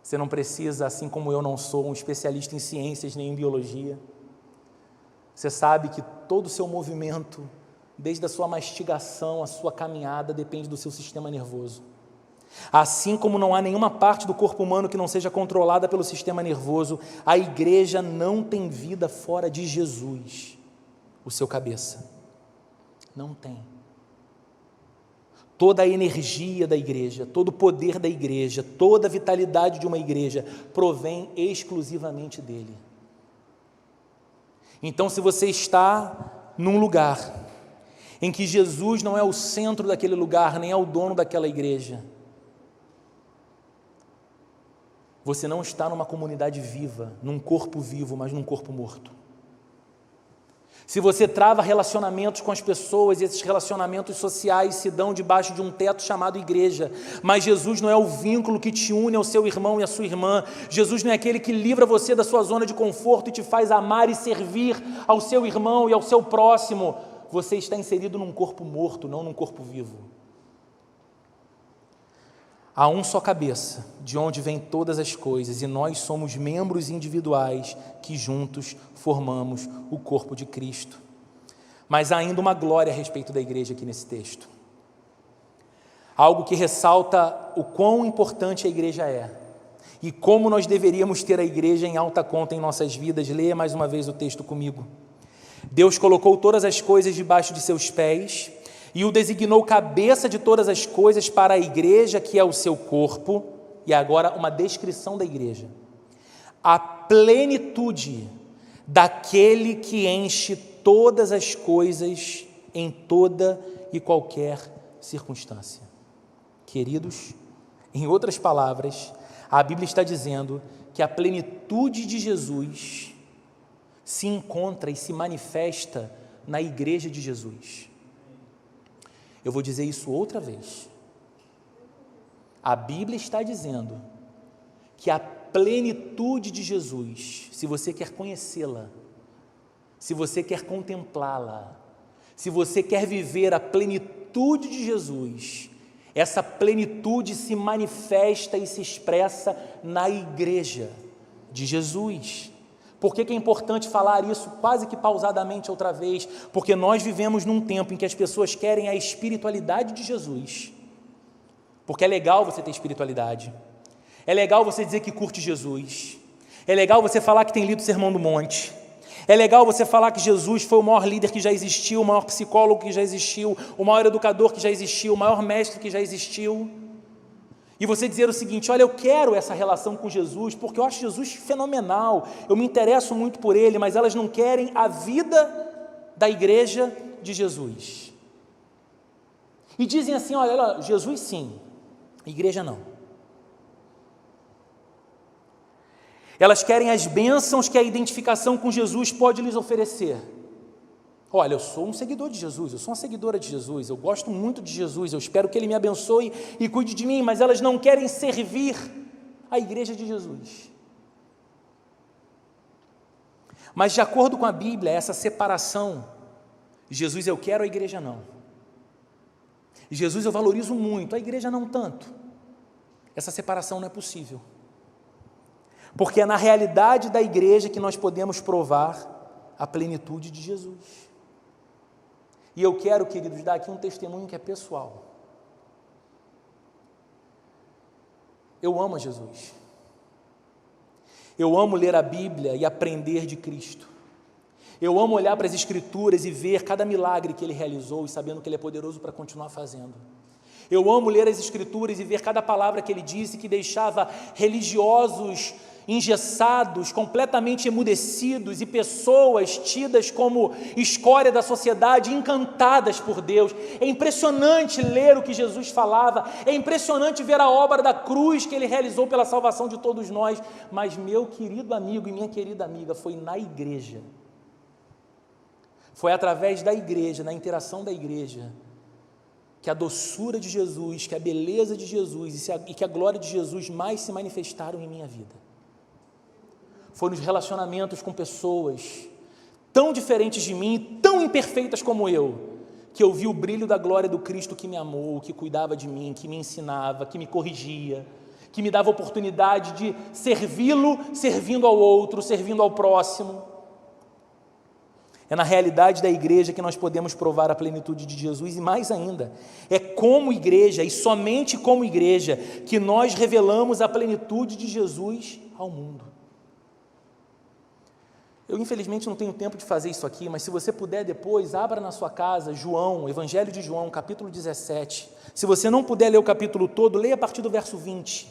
Você não precisa, assim como eu não sou um especialista em ciências nem em biologia. Você sabe que todo o seu movimento, desde a sua mastigação, a sua caminhada, depende do seu sistema nervoso. Assim como não há nenhuma parte do corpo humano que não seja controlada pelo sistema nervoso, a igreja não tem vida fora de Jesus, o seu cabeça. Não tem. Toda a energia da igreja, todo o poder da igreja, toda a vitalidade de uma igreja provém exclusivamente dele. Então, se você está num lugar em que Jesus não é o centro daquele lugar, nem é o dono daquela igreja, você não está numa comunidade viva, num corpo vivo, mas num corpo morto. Se você trava relacionamentos com as pessoas, e esses relacionamentos sociais se dão debaixo de um teto chamado igreja, mas Jesus não é o vínculo que te une ao seu irmão e à sua irmã, Jesus não é aquele que livra você da sua zona de conforto e te faz amar e servir ao seu irmão e ao seu próximo, você está inserido num corpo morto, não num corpo vivo. Há um só cabeça, de onde vêm todas as coisas, e nós somos membros individuais que juntos formamos o corpo de Cristo. Mas há ainda uma glória a respeito da igreja aqui nesse texto. Algo que ressalta o quão importante a igreja é e como nós deveríamos ter a igreja em alta conta em nossas vidas. Leia mais uma vez o texto comigo. Deus colocou todas as coisas debaixo de seus pés e o designou cabeça de todas as coisas para a igreja, que é o seu corpo. E agora uma descrição da igreja: a plenitude daquele que enche todas as coisas em toda e qualquer circunstância. Queridos, em outras palavras, a Bíblia está dizendo que a plenitude de Jesus se encontra e se manifesta na igreja de Jesus. Eu vou dizer isso outra vez. A Bíblia está dizendo que a plenitude de Jesus, se você quer conhecê-la, se você quer contemplá-la, se você quer viver a plenitude de Jesus, essa plenitude se manifesta e se expressa na igreja de Jesus. Por que é importante falar isso quase que pausadamente outra vez? Porque nós vivemos num tempo em que as pessoas querem a espiritualidade de Jesus. Porque é legal você ter espiritualidade. É legal você dizer que curte Jesus. É legal você falar que tem lido o Sermão do Monte. É legal você falar que Jesus foi o maior líder que já existiu, o maior psicólogo que já existiu, o maior educador que já existiu, o maior mestre que já existiu. E você dizer o seguinte: olha, eu quero essa relação com Jesus, porque eu acho Jesus fenomenal, eu me interesso muito por Ele, mas elas não querem a vida da igreja de Jesus. E dizem assim: olha, Jesus sim, igreja não. Elas querem as bênçãos que a identificação com Jesus pode lhes oferecer. Olha, eu sou um seguidor de Jesus, eu sou uma seguidora de Jesus, eu gosto muito de Jesus, eu espero que Ele me abençoe e cuide de mim, mas elas não querem servir a igreja de Jesus. Mas de acordo com a Bíblia, essa separação, Jesus eu quero, a igreja não. Jesus eu valorizo muito, a igreja não tanto. Essa separação não é possível. Porque é na realidade da igreja que nós podemos provar a plenitude de Jesus. E eu quero, queridos, dar aqui um testemunho que é pessoal. Eu amo a Jesus. Eu amo ler a Bíblia e aprender de Cristo. Eu amo olhar para as Escrituras e ver cada milagre que Ele realizou e sabendo que Ele é poderoso para continuar fazendo. Eu amo ler as Escrituras e ver cada palavra que Ele disse que deixava religiosos engessados, completamente emudecidos, e pessoas tidas como escória da sociedade, encantadas por Deus. É impressionante ler o que Jesus falava, é impressionante ver a obra da cruz que Ele realizou pela salvação de todos nós, mas meu querido amigo e minha querida amiga, foi na igreja, foi através da igreja, na interação da igreja, que a doçura de Jesus, que a beleza de Jesus e que a glória de Jesus mais se manifestaram em minha vida. Foi nos relacionamentos com pessoas tão diferentes de mim, tão imperfeitas como eu, que eu vi o brilho da glória do Cristo que me amou, que cuidava de mim, que me ensinava, que me corrigia, que me dava oportunidade de servi-lo, servindo ao outro, servindo ao próximo. É na realidade da igreja que nós podemos provar a plenitude de Jesus, e mais ainda, é como igreja, e somente como igreja, que nós revelamos a plenitude de Jesus ao mundo. Eu infelizmente não tenho tempo de fazer isso aqui, mas se você puder depois, abra na sua casa João, Evangelho de João, capítulo 17. Se você não puder ler o capítulo todo, leia a partir do verso 20.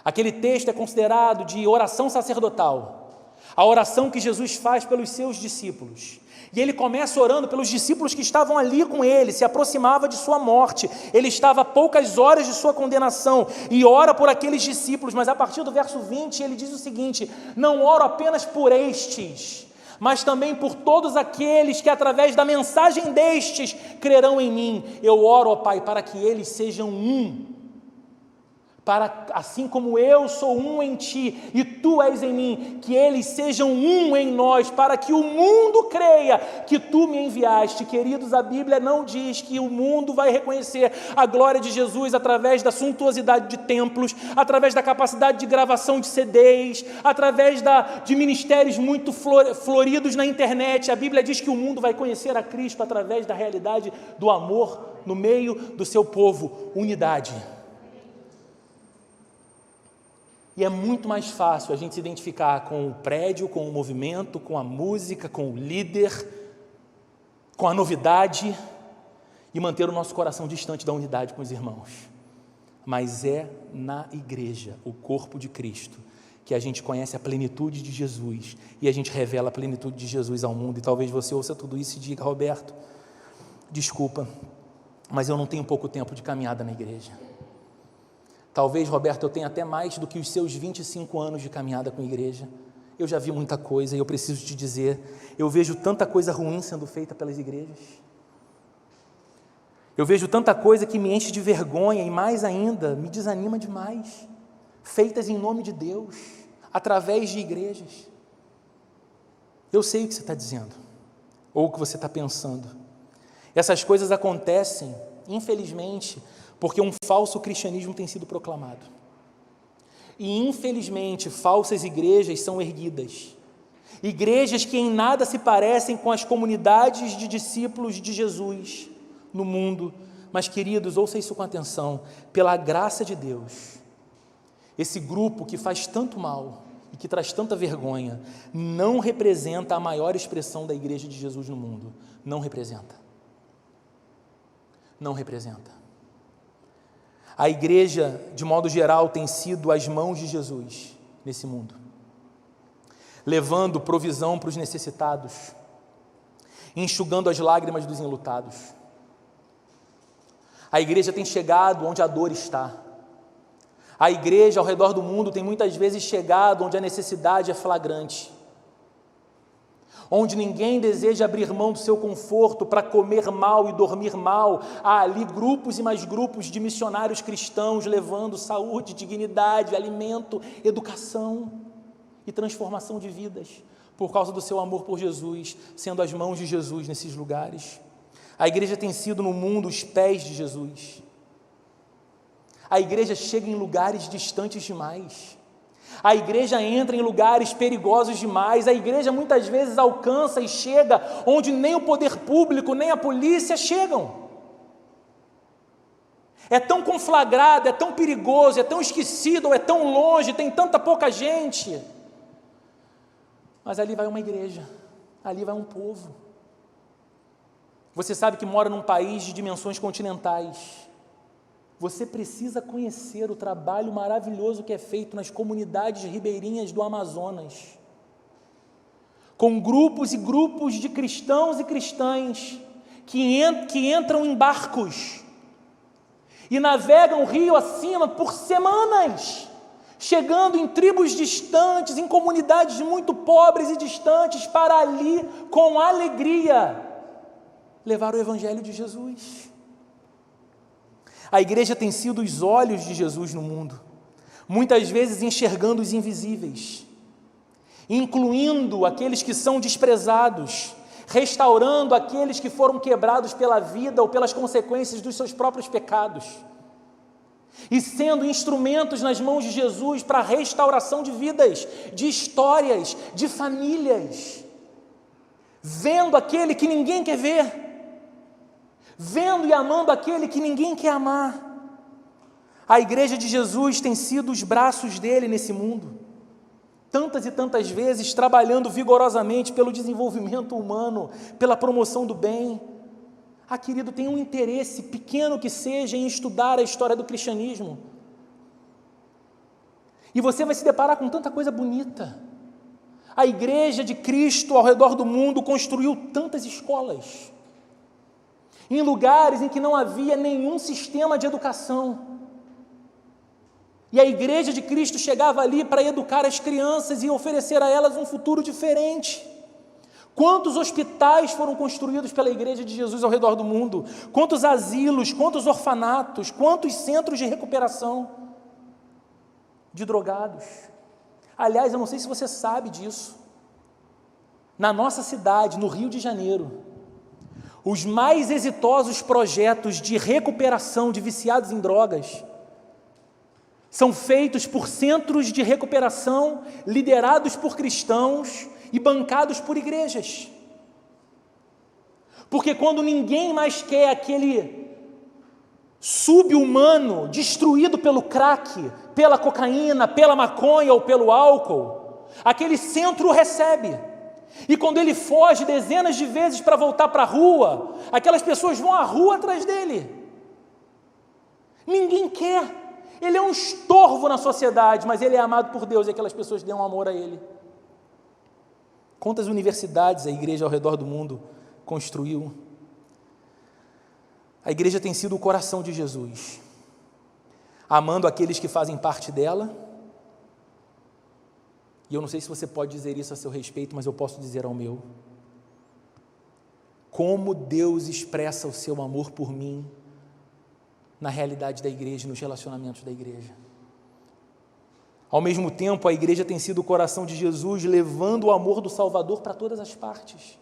Aquele texto é considerado de oração sacerdotal, a oração que Jesus faz pelos seus discípulos. E ele começa orando pelos discípulos que estavam ali com ele, se aproximava de sua morte, ele estava a poucas horas de sua condenação, e ora por aqueles discípulos, mas a partir do verso 20 ele diz o seguinte: não oro apenas por estes, mas também por todos aqueles que através da mensagem destes crerão em mim. Eu oro, ó Pai, para que eles sejam um, para assim como eu sou um em ti e tu és em mim, que eles sejam um em nós, para que o mundo creia que tu me enviaste. Queridos, a Bíblia não diz que o mundo vai reconhecer a glória de Jesus através da suntuosidade de templos, através da capacidade de gravação de CDs, através de ministérios muito floridos na internet. A Bíblia diz que o mundo vai conhecer a Cristo através da realidade do amor no meio do seu povo, unidade. E é muito mais fácil a gente se identificar com o prédio, com o movimento, com a música, com o líder, com a novidade e manter o nosso coração distante da unidade com os irmãos. Mas é na igreja, o corpo de Cristo, que a gente conhece a plenitude de Jesus e a gente revela a plenitude de Jesus ao mundo. E talvez você ouça tudo isso e diga: Roberto, desculpa, mas eu não tenho pouco tempo de caminhada na igreja. Talvez, Roberto, eu tenha até mais do que os seus 25 anos de caminhada com a igreja. Eu já vi muita coisa e eu preciso te dizer, eu vejo tanta coisa ruim sendo feita pelas igrejas. Eu vejo tanta coisa que me enche de vergonha e mais ainda, me desanima demais. Feitas em nome de Deus, através de igrejas. Eu sei o que você está dizendo, ou o que você está pensando. Essas coisas acontecem, infelizmente, porque um falso cristianismo tem sido proclamado. E, infelizmente, falsas igrejas são erguidas. Igrejas que em nada se parecem com as comunidades de discípulos de Jesus no mundo. Mas, queridos, ouça isso com atenção. Pela graça de Deus, esse grupo que faz tanto mal e que traz tanta vergonha, não representa a maior expressão da igreja de Jesus no mundo. Não representa. Não representa. A igreja, de modo geral, tem sido as mãos de Jesus nesse mundo, levando provisão para os necessitados, enxugando as lágrimas dos enlutados. A igreja tem chegado onde a dor está. A igreja ao redor do mundo tem muitas vezes chegado onde a necessidade é flagrante, onde ninguém deseja abrir mão do seu conforto para comer mal e dormir mal. Há ali grupos e mais grupos de missionários cristãos levando saúde, dignidade, alimento, educação e transformação de vidas, por causa do seu amor por Jesus, sendo as mãos de Jesus nesses lugares. A igreja tem sido no mundo os pés de Jesus. A igreja chega em lugares distantes demais. A igreja entra em lugares perigosos demais. A igreja muitas vezes alcança e chega onde nem o poder público, nem a polícia chegam. É tão conflagrado, é tão perigoso, é tão esquecido, é tão longe, tem tanta pouca gente. Mas ali vai uma igreja, ali vai um povo. Você sabe que mora num país de dimensões continentais. Você precisa conhecer o trabalho maravilhoso que é feito nas comunidades ribeirinhas do Amazonas, com grupos e grupos de cristãos e cristãs que entram em barcos e navegam o rio acima por semanas, chegando em tribos distantes, em comunidades muito pobres e distantes, para ali, com alegria, levar o evangelho de Jesus. A igreja tem sido os olhos de Jesus no mundo, muitas vezes enxergando os invisíveis, incluindo aqueles que são desprezados, restaurando aqueles que foram quebrados pela vida ou pelas consequências dos seus próprios pecados, e sendo instrumentos nas mãos de Jesus para a restauração de vidas, de histórias, de famílias, vendo aquele que ninguém quer ver, vendo e amando aquele que ninguém quer amar. A igreja de Jesus tem sido os braços dele nesse mundo, tantas e tantas vezes trabalhando vigorosamente pelo desenvolvimento humano, pela promoção do bem. Querido, tem um interesse, pequeno que seja, em estudar a história do cristianismo. E você vai se deparar com tanta coisa bonita. A igreja de Cristo ao redor do mundo construiu tantas escolas, em lugares em que não havia nenhum sistema de educação. E a igreja de Cristo chegava ali para educar as crianças e oferecer a elas um futuro diferente, Quantos hospitais foram construídos pela Igreja de Jesus ao redor do mundo? Quantos asilos, quantos orfanatos, quantos centros de recuperação de drogados? Aliás, eu não sei se você sabe disso. Na nossa cidade, no Rio de Janeiro, os mais exitosos projetos de recuperação de viciados em drogas são feitos por centros de recuperação liderados por cristãos e bancados por igrejas. Porque quando ninguém mais quer aquele sub-humano destruído pelo crack, pela cocaína, pela maconha ou pelo álcool, aquele centro o recebe. E quando ele foge dezenas de vezes para voltar para a rua, aquelas pessoas vão à rua atrás dele. Ninguém quer. Ele é um estorvo na sociedade, mas ele é amado por Deus e aquelas pessoas dão amor a ele. Quantas universidades a igreja ao redor do mundo construiu? A igreja tem sido o coração de Jesus, amando aqueles que fazem parte dela. E eu não sei se você pode dizer isso a seu respeito, mas eu posso dizer ao meu. Como Deus expressa o seu amor por mim na realidade da igreja, nos relacionamentos da igreja. Ao mesmo tempo, a igreja tem sido o coração de Jesus, levando o amor do Salvador para todas as partes.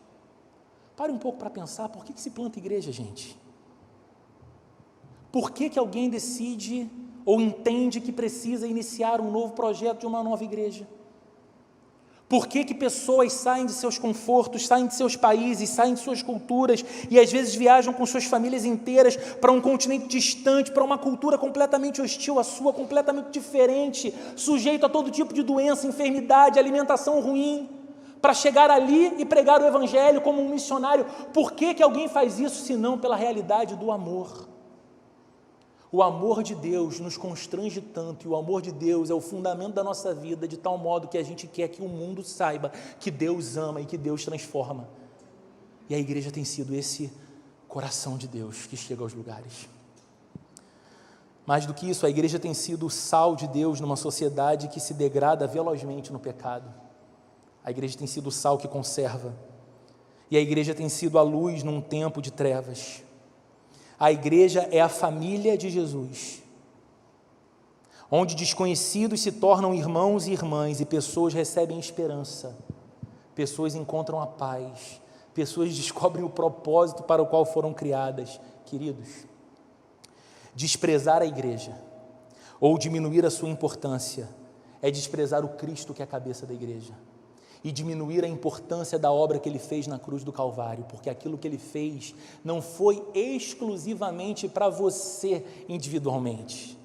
Pare um pouco para pensar, por que se planta igreja, gente? Por que alguém decide ou entende que precisa iniciar um novo projeto de uma nova igreja? Por que pessoas saem de seus confortos, saem de seus países, saem de suas culturas e às vezes viajam com suas famílias inteiras para um continente distante, para uma cultura completamente hostil à sua, completamente diferente, sujeito a todo tipo de doença, enfermidade, alimentação ruim, para chegar ali e pregar o evangelho como um missionário? Por que alguém faz isso, se não pela realidade do amor? O amor de Deus nos constrange tanto, e o amor de Deus é o fundamento da nossa vida, de tal modo que a gente quer que o mundo saiba que Deus ama e que Deus transforma. E a igreja tem sido esse coração de Deus que chega aos lugares. Mais do que isso, a igreja tem sido o sal de Deus numa sociedade que se degrada velozmente no pecado. A igreja tem sido o sal que conserva. E a igreja tem sido a luz num tempo de trevas. A igreja é a família de Jesus, onde desconhecidos se tornam irmãos e irmãs e pessoas recebem esperança, pessoas encontram a paz, pessoas descobrem o propósito para o qual foram criadas. Queridos, desprezar a igreja ou diminuir a sua importância é desprezar o Cristo que é a cabeça da igreja e diminuir a importância da obra que ele fez na cruz do Calvário, porque aquilo que ele fez não foi exclusivamente para você individualmente,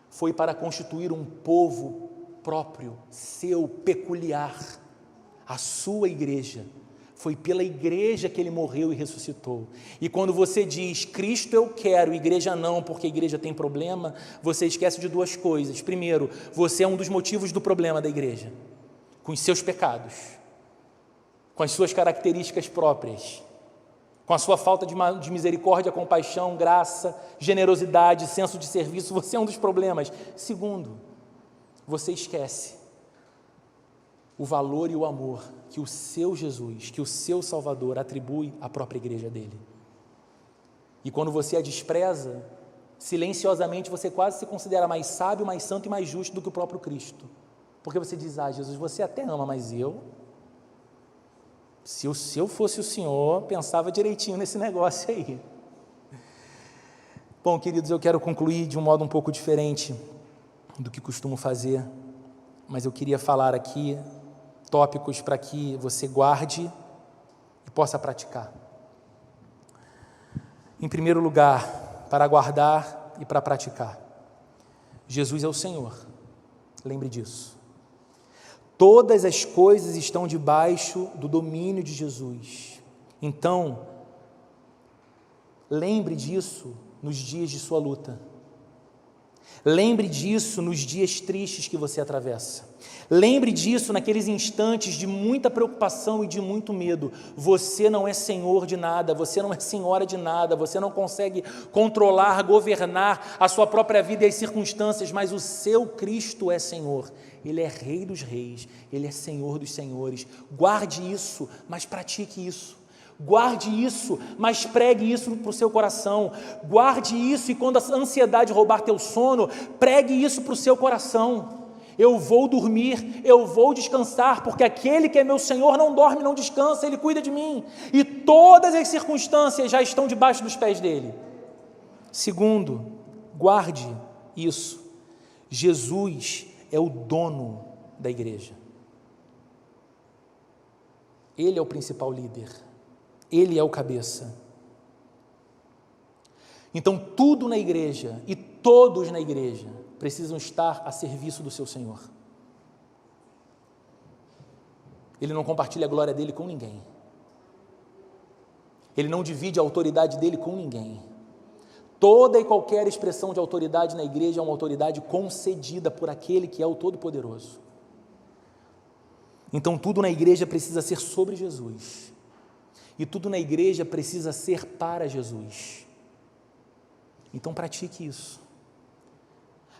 foi para constituir um povo próprio, seu, peculiar, a sua igreja. Foi pela igreja que ele morreu e ressuscitou. E quando você diz, Cristo eu quero, igreja não, porque a igreja tem problema, você esquece de duas coisas. Primeiro, você é um dos motivos do problema da igreja, com os seus pecados, com as suas características próprias, com a sua falta de misericórdia, compaixão, graça, generosidade, senso de serviço, você é um dos problemas. Segundo, você esquece o valor e o amor que o seu Jesus, que o seu Salvador atribui à própria igreja dele. E quando você a despreza, silenciosamente você quase se considera mais sábio, mais santo e mais justo do que o próprio Cristo. Porque você diz, Jesus, você até ama, mas se eu fosse o Senhor, pensava direitinho nesse negócio aí. Bom, queridos, eu quero concluir de um modo um pouco diferente do que costumo fazer, mas eu queria falar aqui tópicos para que você guarde e possa praticar. Em primeiro lugar, para guardar e para praticar, Jesus é o Senhor, lembre disso. Todas as coisas estão debaixo do domínio de Jesus. Então, lembre disso nos dias de sua luta. Lembre disso nos dias tristes que você atravessa. Lembre disso naqueles instantes de muita preocupação e de muito medo. Você não é senhor de nada, você não é senhora de nada, você não consegue controlar, governar a sua própria vida e as circunstâncias, mas o seu Cristo é Senhor. Ele é Rei dos reis, Ele é Senhor dos senhores. Guarde isso, mas pratique isso. Guarde isso, mas pregue isso para o seu coração. Guarde isso e quando a ansiedade roubar teu sono, pregue isso para o seu coração. Eu vou dormir, eu vou descansar, porque aquele que é meu Senhor não dorme, não descansa, Ele cuida de mim. E todas as circunstâncias já estão debaixo dos pés dEle. Segundo, guarde isso. Jesus é o dono da igreja. Ele é o principal líder. Ele é o cabeça. Então tudo na igreja e todos na igreja precisam estar a serviço do seu Senhor. Ele não compartilha a glória dele com ninguém. Ele não divide a autoridade dele com ninguém. Toda e qualquer expressão de autoridade na igreja é uma autoridade concedida por aquele que é o Todo-Poderoso. Então tudo na igreja precisa ser sobre Jesus. E tudo na igreja precisa ser para Jesus. Então pratique isso.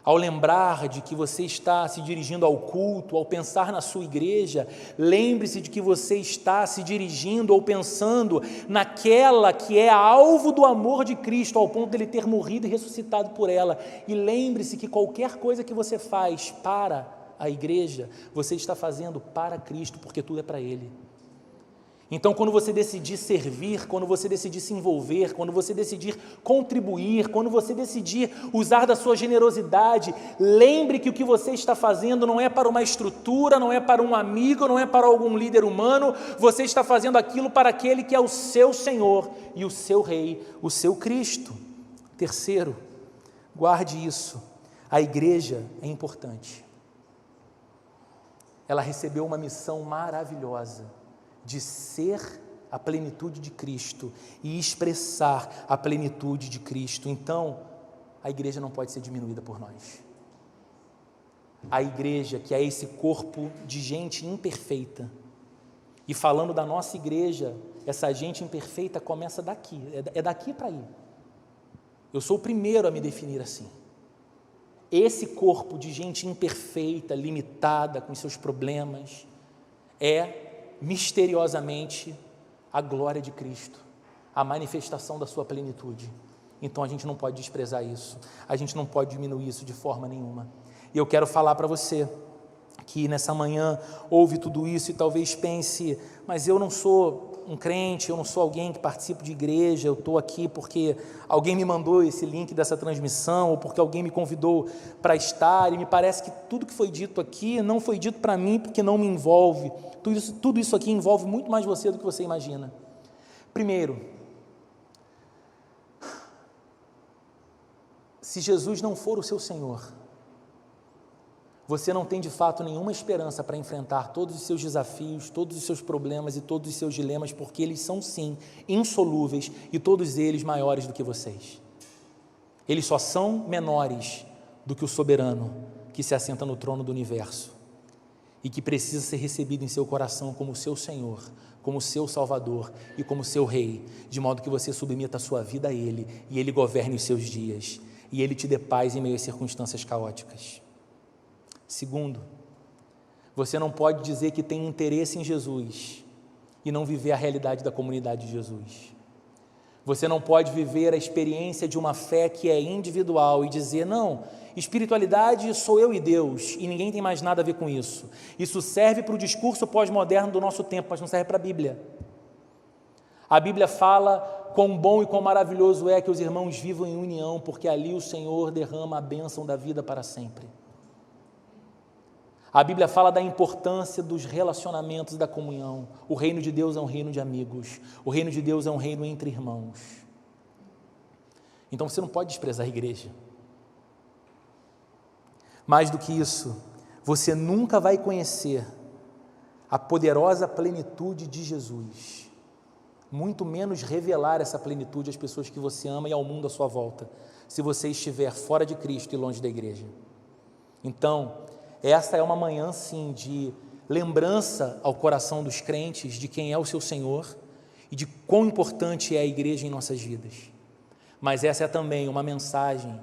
Ao lembrar de que você está se dirigindo ao culto, ao pensar na sua igreja, lembre-se de que você está se dirigindo ou pensando naquela que é alvo do amor de Cristo, ao ponto de Ele ter morrido e ressuscitado por ela. E lembre-se que qualquer coisa que você faz para a igreja, você está fazendo para Cristo, porque tudo é para Ele. Então, quando você decidir servir, quando você decidir se envolver, quando você decidir contribuir, quando você decidir usar da sua generosidade, lembre que o que você está fazendo não é para uma estrutura, não é para um amigo, não é para algum líder humano, você está fazendo aquilo para aquele que é o seu Senhor e o seu Rei, o seu Cristo. Terceiro, guarde isso, a igreja é importante. Ela recebeu uma missão maravilhosa, de ser a plenitude de Cristo e expressar a plenitude de Cristo. Então, a igreja não pode ser diminuída por nós. A igreja, que é esse corpo de gente imperfeita, e falando da nossa igreja, essa gente imperfeita começa daqui, é daqui para aí. Eu sou o primeiro a me definir assim. Esse corpo de gente imperfeita, limitada, com seus problemas, é misteriosamente a glória de Cristo, a manifestação da sua plenitude. Então a gente não pode desprezar isso, a gente não pode diminuir isso de forma nenhuma. E eu quero falar para você que nessa manhã ouve tudo isso e talvez pense, mas eu não sou um crente, eu não sou alguém que participa de igreja, eu estou aqui porque alguém me mandou esse link dessa transmissão, ou porque alguém me convidou para estar, e me parece que tudo que foi dito aqui não foi dito para mim porque não me envolve. Tudo isso aqui envolve muito mais você do que você imagina. Primeiro, se Jesus não for o seu Senhor, você não tem de fato nenhuma esperança para enfrentar todos os seus desafios, todos os seus problemas e todos os seus dilemas, porque eles são sim insolúveis e todos eles maiores do que vocês. Eles só são menores do que o soberano que se assenta no trono do universo e que precisa ser recebido em seu coração como seu Senhor, como seu Salvador e como seu Rei, de modo que você submeta a sua vida a Ele e Ele governe os seus dias e Ele te dê paz em meio às circunstâncias caóticas. Segundo, você não pode dizer que tem interesse em Jesus e não viver a realidade da comunidade de Jesus. Você não pode viver a experiência de uma fé que é individual e dizer, não, espiritualidade sou eu e Deus e ninguém tem mais nada a ver com isso. Isso serve para o discurso pós-moderno do nosso tempo, mas não serve para a Bíblia. A Bíblia fala quão bom e quão maravilhoso é que os irmãos vivam em união, porque ali o Senhor derrama a bênção da vida para sempre. A Bíblia fala da importância dos relacionamentos, da comunhão. O reino de Deus é um reino de amigos. O reino de Deus é um reino entre irmãos. Então você não pode desprezar a igreja. Mais do que isso, você nunca vai conhecer a poderosa plenitude de Jesus muito menos revelar essa plenitude às pessoas que você ama e ao mundo à sua volta, se você estiver fora de Cristo e longe da igreja. Então, essa é uma manhã sim de lembrança ao coração dos crentes de quem é o seu Senhor e de quão importante é a igreja em nossas vidas. Mas essa é também uma mensagem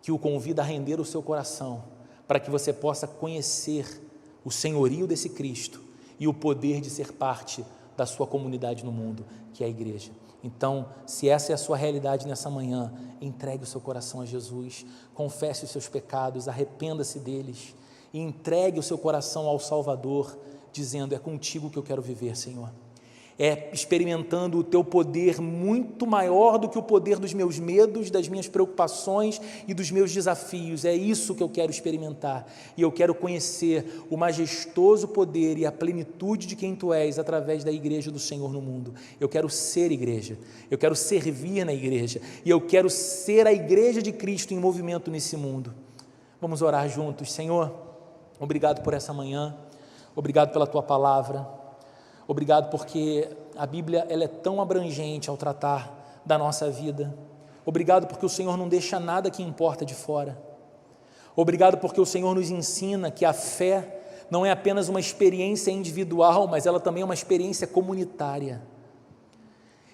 que o convida a render o seu coração, para que você possa conhecer o senhorio desse Cristo e o poder de ser parte da sua comunidade no mundo, que é a igreja. Então, se essa é a sua realidade nessa manhã, entregue o seu coração a Jesus, confesse os seus pecados, arrependa-se deles e entregue o seu coração ao Salvador, dizendo: é contigo que eu quero viver, Senhor. É experimentando o teu poder muito maior do que o poder dos meus medos, das minhas preocupações e dos meus desafios. É isso que eu quero experimentar, e eu quero conhecer o majestoso poder e a plenitude de quem tu és através da igreja do Senhor no mundo. Eu quero ser igreja, eu quero servir na igreja, e eu quero ser a igreja de Cristo em movimento nesse mundo. Vamos orar juntos. Senhor, obrigado por essa manhã, obrigado pela tua palavra. Obrigado porque a Bíblia ela é tão abrangente ao tratar da nossa vida. Obrigado porque o Senhor não deixa nada que importa de fora. Obrigado porque o Senhor nos ensina que a fé não é apenas uma experiência individual, mas ela também é uma experiência comunitária.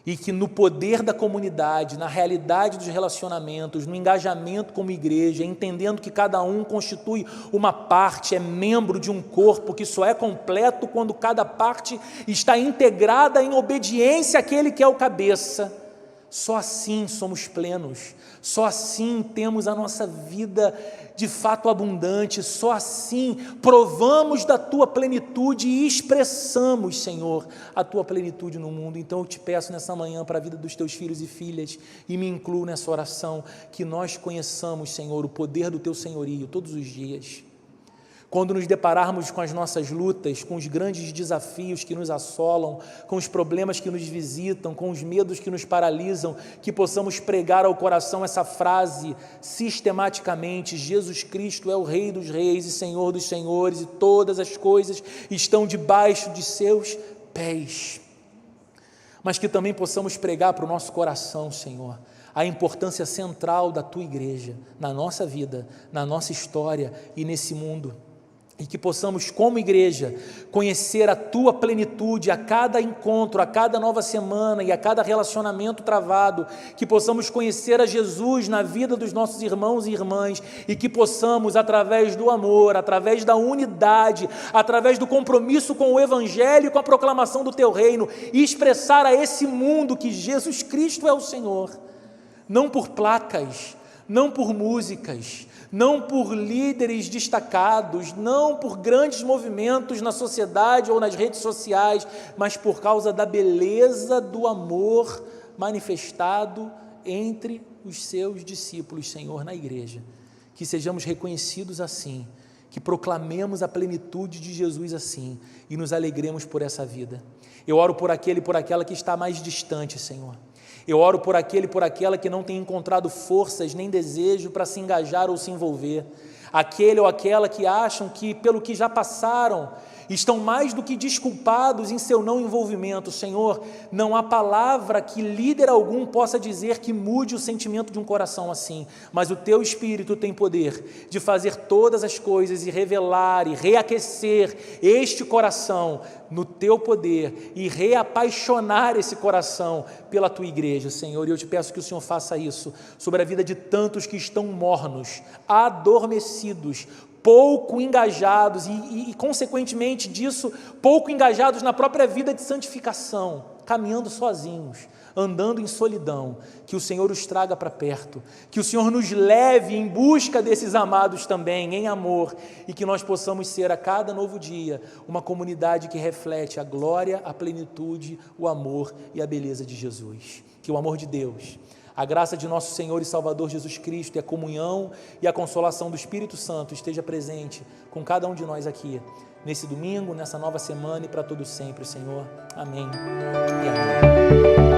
E que no poder da comunidade, na realidade dos relacionamentos, no engajamento como igreja, entendendo que cada um constitui uma parte, é membro de um corpo que só é completo quando cada parte está integrada em obediência àquele que é o cabeça. Só assim somos plenos, só assim temos a nossa vida de fato abundante, só assim provamos da tua plenitude e expressamos, Senhor, a tua plenitude no mundo. Então eu te peço nessa manhã para a vida dos teus filhos e filhas, e me incluo nessa oração, que nós conheçamos, Senhor, o poder do teu senhorio todos os dias. Quando nos depararmos com as nossas lutas, com os grandes desafios que nos assolam, com os problemas que nos visitam, com os medos que nos paralisam, que possamos pregar ao coração essa frase sistematicamente: Jesus Cristo é o Rei dos Reis e Senhor dos Senhores, e todas as coisas estão debaixo de seus pés. Mas que também possamos pregar para o nosso coração, Senhor, a importância central da tua igreja na nossa vida, na nossa história e nesse mundo. E que possamos, como igreja, conhecer a tua plenitude a cada encontro, a cada nova semana e a cada relacionamento travado, que possamos conhecer a Jesus na vida dos nossos irmãos e irmãs, e que possamos, através do amor, através da unidade, através do compromisso com o Evangelho e com a proclamação do teu reino, expressar a esse mundo que Jesus Cristo é o Senhor, não por placas, não por músicas, não por líderes destacados, não por grandes movimentos na sociedade ou nas redes sociais, mas por causa da beleza do amor manifestado entre os seus discípulos, Senhor, na igreja. Que sejamos reconhecidos assim, que proclamemos a plenitude de Jesus assim, e nos alegremos por essa vida. Eu oro por aquele e por aquela que está mais distante, Senhor. Eu oro por aquele e por aquela que não tem encontrado forças nem desejo para se engajar ou se envolver. Aquele ou aquela que acham que, pelo que já passaram, estão mais do que desculpados em seu não envolvimento. Senhor, não há palavra que líder algum possa dizer que mude o sentimento de um coração assim, mas o teu Espírito tem poder de fazer todas as coisas e revelar e reaquecer este coração no teu poder e reapaixonar esse coração pela tua igreja, Senhor. E eu te peço que o Senhor faça isso sobre a vida de tantos que estão mornos, adormecidos, pouco engajados e consequentemente disso, pouco engajados na própria vida de santificação, caminhando sozinhos, andando em solidão. Que o Senhor os traga para perto, que o Senhor nos leve em busca desses amados também, em amor, e que nós possamos ser a cada novo dia uma comunidade que reflete a glória, a plenitude, o amor e a beleza de Jesus. Que o amor de Deus, a graça de nosso Senhor e Salvador Jesus Cristo e a comunhão e a consolação do Espírito Santo esteja presente com cada um de nós aqui, nesse domingo, nessa nova semana e para todo sempre, Senhor. Amém e amém.